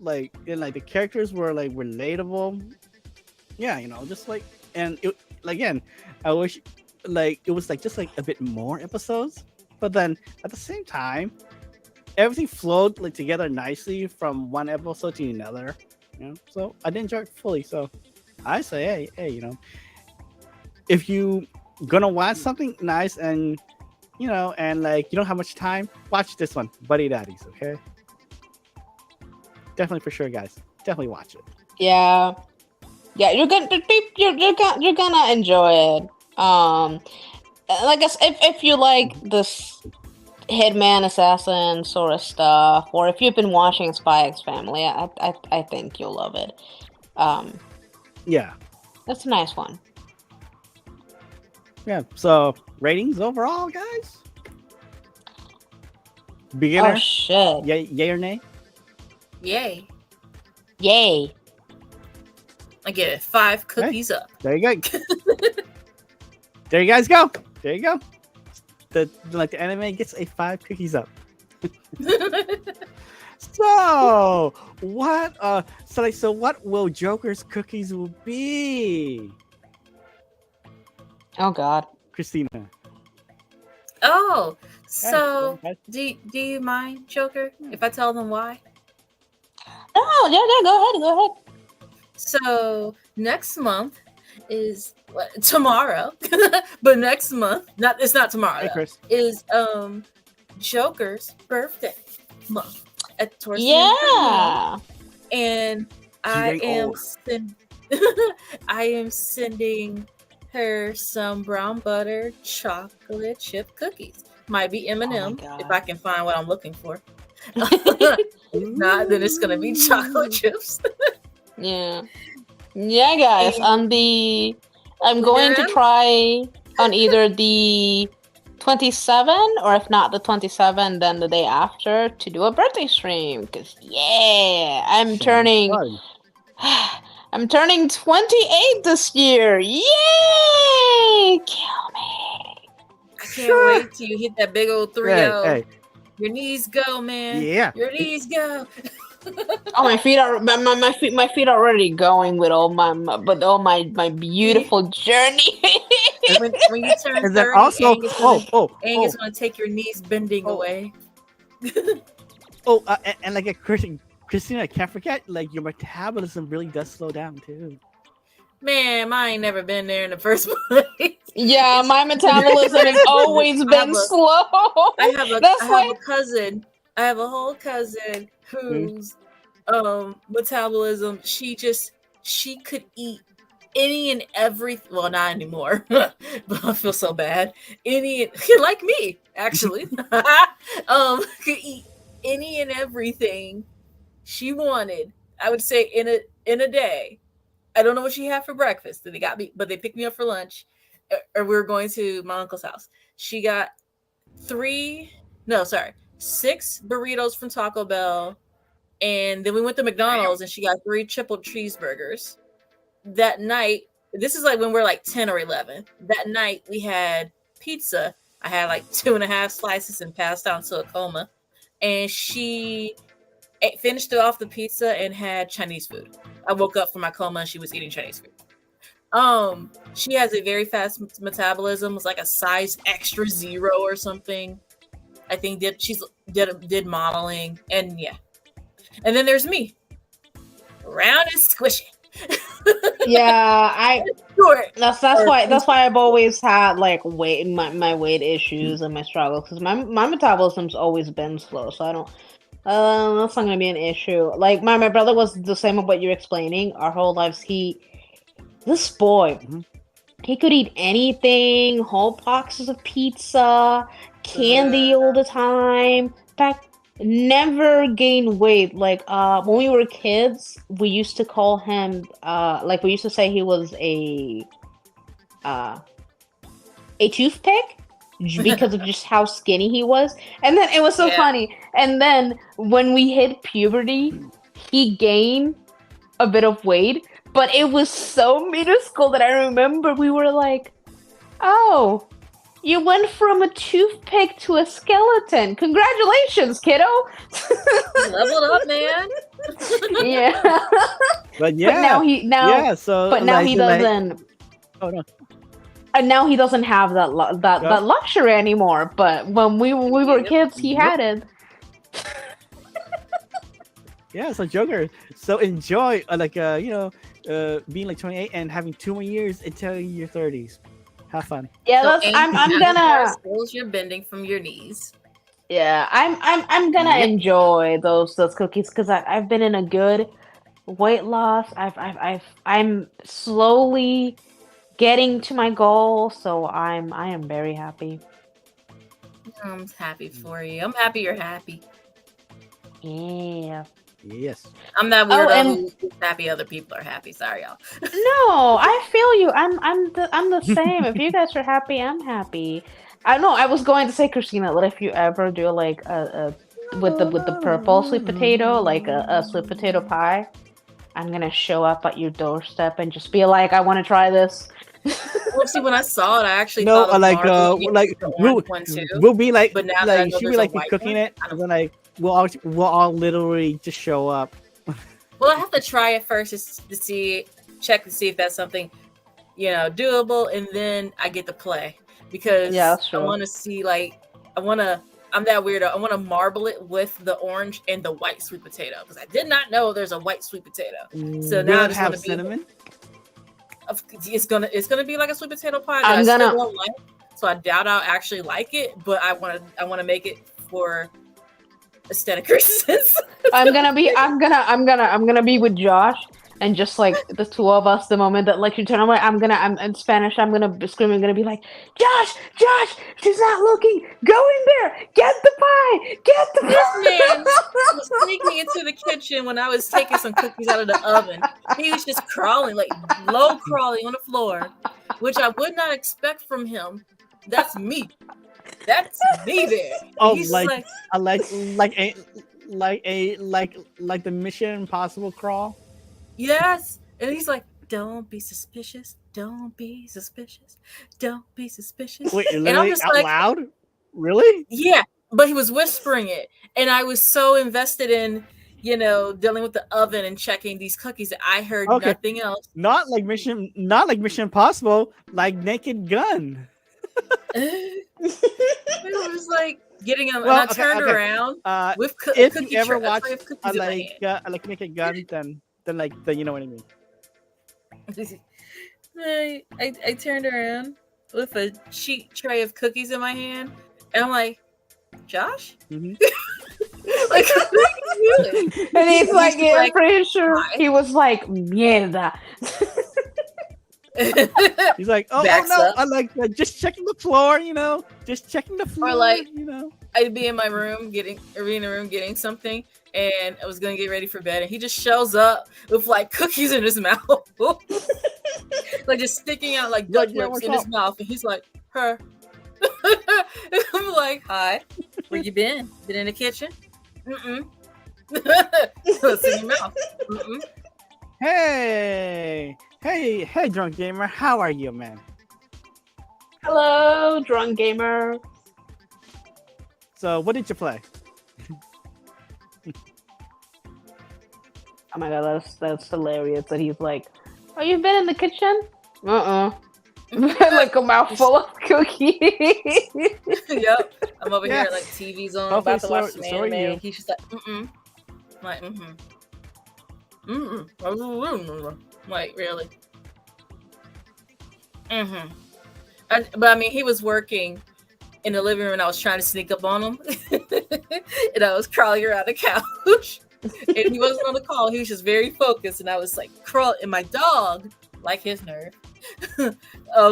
and like the characters were like relatable. Yeah, just like and it again, I wish like it was like just like a bit more episodes, but then at the same time, everything flowed like together nicely from one episode to another. So I did enjoy it fully. So I say, hey, if you gonna watch something nice and and like you don't have much time, watch this one, Buddy Daddies. Okay, definitely for sure, guys. Definitely watch it. Yeah. Yeah, you're gonna enjoy it. Like I guess if you like this hitman assassin sort of stuff, or if you've been watching Spy X Family, I think you'll love it. Yeah, That's a nice one. yeah. So ratings overall, guys. Beginner, Oh shit! yay or nay? Yay. Yay! I get it. 5 cookies up. There you go. There you guys go. There you go. The anime gets a 5 cookies up. So what? So what will Joker's cookies will be? Oh god. Christina. Oh, so Hey, do you mind, Joker, if I tell them why? Oh yeah, go ahead. So next month is tomorrow, but next month, it's not tomorrow. Hey, though, Chris. is Joker's birthday month towards the end of the month. Yeah. And I getting am old. I am sending her some brown butter chocolate chip cookies. Might be M&M God. if I can find what I'm looking for. If not, then it's gonna be chocolate chips. Yeah. Yeah, guys. And- I'm going to Yeah. try on either the 27, or if not the 27, then the day after to do a birthday stream. Because yeah, I'm turning Fun. I'm turning 28 this year. Yay! Kill me. I can't wait till you hit that big old 3-0. Hey, Your knees go, man. yeah. Your knees go. Oh, my feet are my feet are already going with all my beautiful journey. And when you turn 30, And then also, Aang is gonna take your knees bending away. and like a Christina, I can't forget, like your metabolism really does slow down too. Man, mine ain't never been there in the first place. Yeah, my metabolism has always been slow. I have That's a cousin. I have a whole cousin whose metabolism, she could eat any and every, well, not anymore, but I feel so bad. Any like me, actually. Could eat any and everything she wanted. I would say in a day. I don't know what she had for breakfast. They got me, but they picked me up for lunch, or we were going to my uncle's house. She got 6 burritos from Taco Bell, and then we went to McDonald's and she got 3 triple cheeseburgers. That night, this is like when we're like 10 or 11. That night we had pizza. I had like 2.5 slices and passed out into a coma, and she finished it off the pizza and had Chinese food. I woke up from my coma and she was eating Chinese food. She has a very fast metabolism. It's like a size extra 0 or something. I think did modeling, and yeah. And then there's me, round and squishy. Yeah, Short. that's why I've always had like my weight issues and my struggles, because my metabolism's always been slow, so I don't. That's not gonna be an issue. Like my brother was the same of what you're explaining. Our whole lives, this boy, he could eat anything, whole boxes of pizza, candy all the time. In fact, never gained weight. Like when we were kids, we used to call him like we used to say he was uh a toothpick because of just how skinny he was. And then it was so Yeah. funny. And then when we hit puberty, he gained a bit of weight, but it was so minuscule that I remember we were like, "Oh, you went from a toothpick to a skeleton. Congratulations, kiddo." Leveled up, man. Yeah. But But now yeah. So but now he like, doesn't oh no, and now he doesn't have that go. luxury anymore. But when we were Yep. kids, he had it. Yeah, so Joker. So enjoy, being like 28 and having 2 more years until your 30s. Have fun. Yeah, So that's aim I'm as gonna far as skills you're bending from your knees. yeah, I'm gonna Yep. enjoy those cookies because I've been in a good weight loss. I'm slowly getting to my goal, so I am very happy. I'm happy for you. I'm happy you're happy. Yeah. Yes. I'm that Oh, weirdo and who's happy other people are happy. Sorry, y'all. no, I feel you. I'm the same. If you guys are happy, I'm happy. I know. I was going to say, Christina, that if you ever do like a with the purple sweet potato, like a sweet potato pie, I'm gonna show up at your doorstep and just be like, I want to try this. Well, see, when I saw it, I actually No, thought of marbling it like with the we'll orange one too. we'll be like But now that I know she'll be there's a like white cooking one, it, I and don't. then like we'll all literally just show up. Well, I have to try it first just to see, check to see if that's something doable, and then I get to play because Yeah, that's I true. want to see I'm that weirdo. I want to marble it with the orange and the white sweet potato because I did not know there's a white sweet potato. So now Will I it just want have to be. cinnamon? It's gonna be like a sweet potato pie that I'm I still gonna don't like. So I doubt I'll actually like it, but I wanna make it for aesthetic reasons. I'm gonna be with Josh and just like the two of us the moment that like you turn away, I'm in Spanish, I'm gonna be screaming, gonna be like, Josh, she's not looking, go in there, get the pie, get the This pie. man was sneaking into the kitchen when I was taking some cookies out of the oven. He was just crawling, like low crawling on the floor, which I would not expect from him. That's me. That's me there. Oh, He's like like, like the Mission Impossible crawl. yes. And he's like, don't be suspicious. Don't be suspicious. Don't be suspicious. Wait, And I'm literally just out like, loud? Really? yeah, but he was whispering it. And I was so invested in, dealing with the oven and checking these cookies that I heard Okay, nothing else. not like Mission Impossible, like Naked Gun. It was like getting him, and Well, I turned okay. around with a If you cookie ever a watch tray of cookies in my hand. like Naked Gun, then you know what I mean. I turned around with a cheap tray of cookies in my hand, and I'm like, Josh? Mhm. Like, what are you doing? And he's like, yeah, I'm like, pretty sure "Hi." he was like, mierda. He's like, oh Backs no, up. I like just checking the floor, just checking the floor, like- I'd be in my room getting something, and I was gonna get ready for bed, and he just shows up with like cookies in his mouth, like just sticking out like duck Yeah, lips what's in his up? mouth, and he's like, "Her." I'm like, "Hi, where you been? Been in the kitchen? Mm-mm." What's in your mouth? Mm-mm. Hey, drunk gamer, how are you, man? Hello, drunk gamer. So, what did you play? Oh my god, that's hilarious that he's like, oh, you've been in the kitchen? Like a mouthful of cookies. Yep. I'm over Yeah. here like TV's on, Hopefully about to watch so some are anime. you. He's just like, mm-mm. I'm like, mm-mm. Like, really? Mm-hmm. But I mean, he was working in the living room and I was trying to sneak up on him. And I was crawling around the couch. And he wasn't on the call. He was just very focused. And I was like, crawl. And my dog, like his nerve,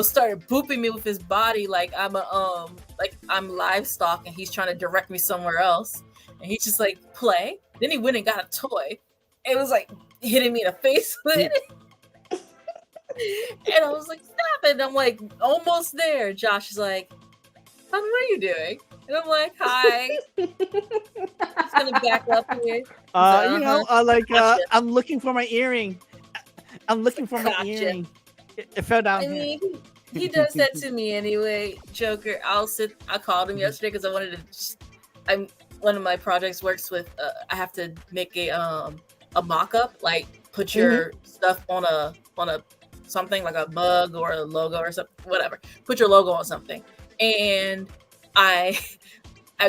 started booping me with his body like I'm livestock and he's trying to direct me somewhere else. And he's just like, play. Then he went and got a toy. It was like hitting me in the face with it. And I was like, stop it. And I'm like, almost there. Josh is like, what are you doing? And I'm like, hi. Just gonna back up here. I'm looking for my earring. I'm looking for my earring. It fell down. I mean, he does that to me anyway, Joker. I called him yesterday because I wanted to. One of my projects works with. I have to make a mock-up, like put your stuff on a something like a mug or a logo or something, whatever. Put your logo on something, and I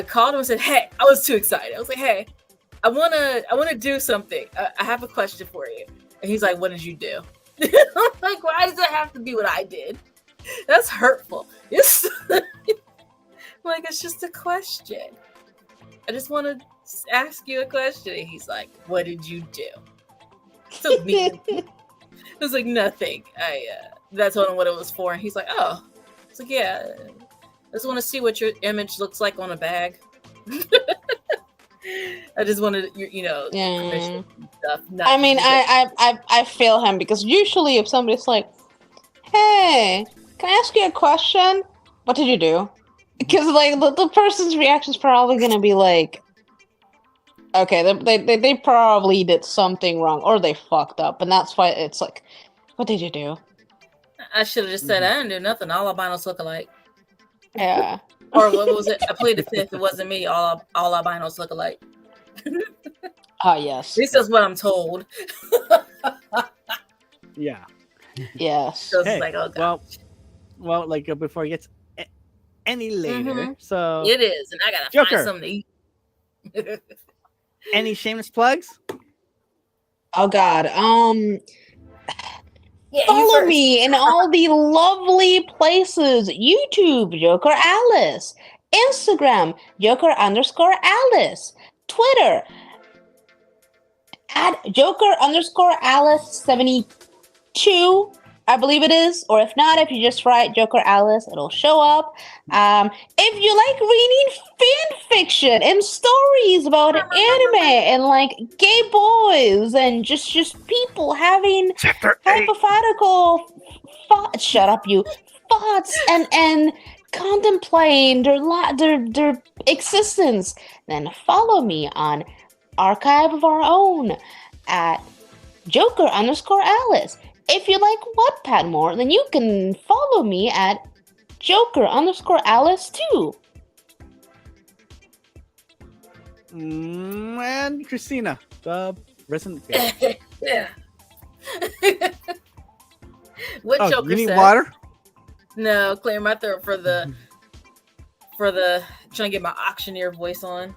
called him and said, "Hey," I was too excited. I was like, "Hey, I wanna do something. I have a question for you." And he's like, "What did you do?" I'm like, "Why does it have to be what I did? That's hurtful." It's like, it's just a question. I just want to ask you a question. And he's like, "What did you do?" So mean. It was like, nothing. I told him what it was for, and he's like, "Oh." It's like, "Yeah, I just want to see what your image looks like on a bag." I just wanted, permission and stuff. I mean, I feel him because usually if somebody's like, "Hey, can I ask you a question? What did you do?" Because like the person's reaction is probably gonna be like, "Okay, they probably did something wrong or they fucked up," and that's why it's like, "What did you do?" I should have just said, "I didn't do nothing. All albinos look alike." Yeah. Or what was it? I played the fifth. It wasn't me. All albinos look alike. Yes. At least that's what I'm told. Yeah. Yes. So it's like, oh god. Well, like before it gets any later, so it is, and I gotta Joker. find something to eat. Any shameless plugs? Oh god. Yeah, Follow me in all the lovely places. YouTube, Joker Alice. Instagram, Joker_Alice. Twitter, at Joker_Alice72, I believe it is. Or if not, if you just write Joker Alice, it'll show up. If you like reading fan fiction and stories about anime and like gay boys and just people having hypothetical thoughts, shut up, you thoughts and contemplating their existence, then follow me on Archive of Our Own at Joker_Alice. If you like Wattpad more, then you can follow me at Joker_Alice too. And Christina, the resident bitch. Yeah. What Joker you need said? water? No, clear my throat for the trying to get my auctioneer voice on.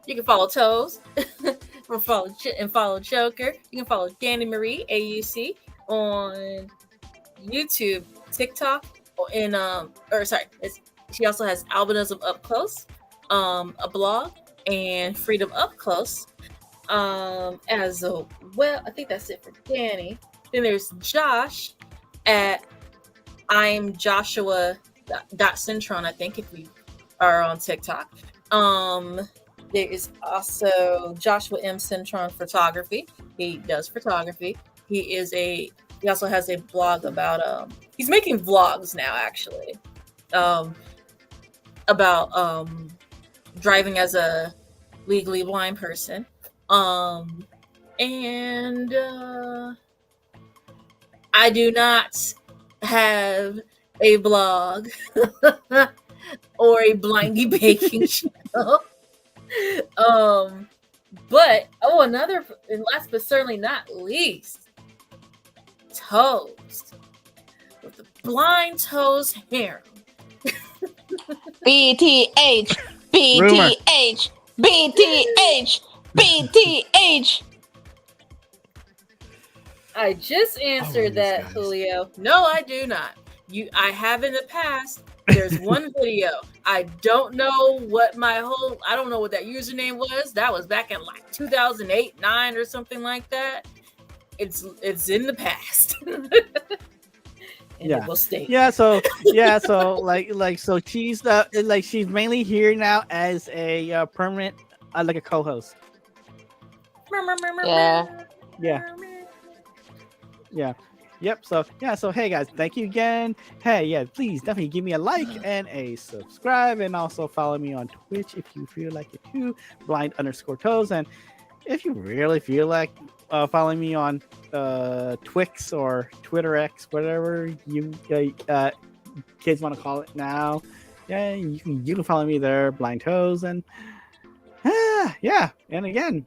You can follow Toes or follow Joker. You can follow Danny Marie AUC on YouTube, TikTok, and she also has Albinism Up Close, a blog, and Freedom Up Close. As well, I think that's it for Danny. Then there's Josh at I'm Joshua.Centron, I think, if we are on TikTok. There is also Joshua M. Centron Photography. He does photography. He also has a blog about he's making vlogs now, actually. About driving as a legally blind person. And I do not have a blog or a blindy baking channel. But another, and last but certainly not least, Toes with the Blind Toes Harem. BTH, BTH, BTH, BTH. I just answered that, guys. Julio. No, I do not. I have in the past. There's one video. I don't know what I don't know what that username was. That was back in like 2008, 9 or something like that. It's in the past. and it will stay. So she's she's mainly here now as a permanent like a co-host. Yeah. Yeah. Yep. So hey guys, thank you again. Hey, yeah, please definitely give me a like and a subscribe, and also follow me on Twitch if you feel like it too, blind_toes. And if you really feel like following me on Twix or Twitter X, whatever you kids want to call it now, yeah, you can follow me there, blind toes. And yeah, and again,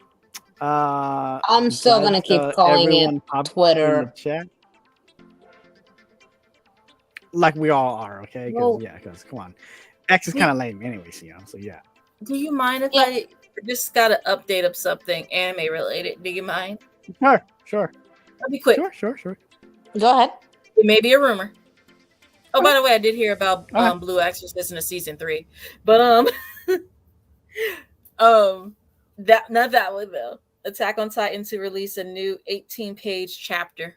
I'm still glad, gonna keep calling everyone it popped in the Twitter. chat. Like we all are, okay? Because come on, X is kind of lame, anyways, So yeah. Do you mind if I just got an update of something anime related? Do you mind? Sure. I'll be quick. Sure. Go ahead. It may be a rumor. Oh, by the way, I did hear about Blue Exorcist in a season 3, but that not that one though. Attack on Titan to release a new 18-page chapter.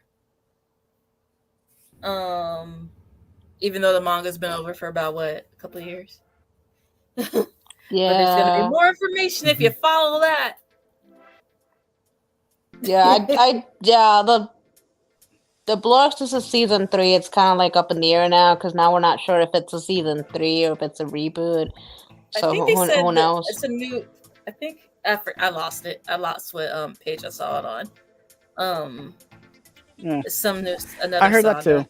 Even though the manga's been over for about a couple of years. Yeah. But there's gonna be more information if you follow that. Yeah, the Blue Exorcist season 3, it's kind of like up in the air now because now we're not sure if it's a season 3 or if it's a reboot. So I think they said who knows? It's a new. I think I lost it. I lost what page I saw it on. It's some new. Another. I heard that too.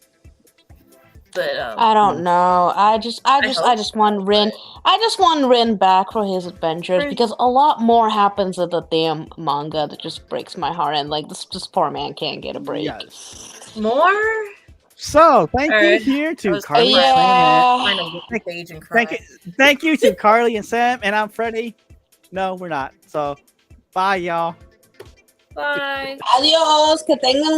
But I don't know. I just want Rin. I just want Rin back for his adventures because a lot more happens in the damn manga that just breaks my heart. And like this poor man can't get a break. Yes. More. So thank you here to Carly and Sam. Thank you to Carly and Sam, and I'm Freddie. No, we're not. So bye, y'all. Bye. Adios. Que tengan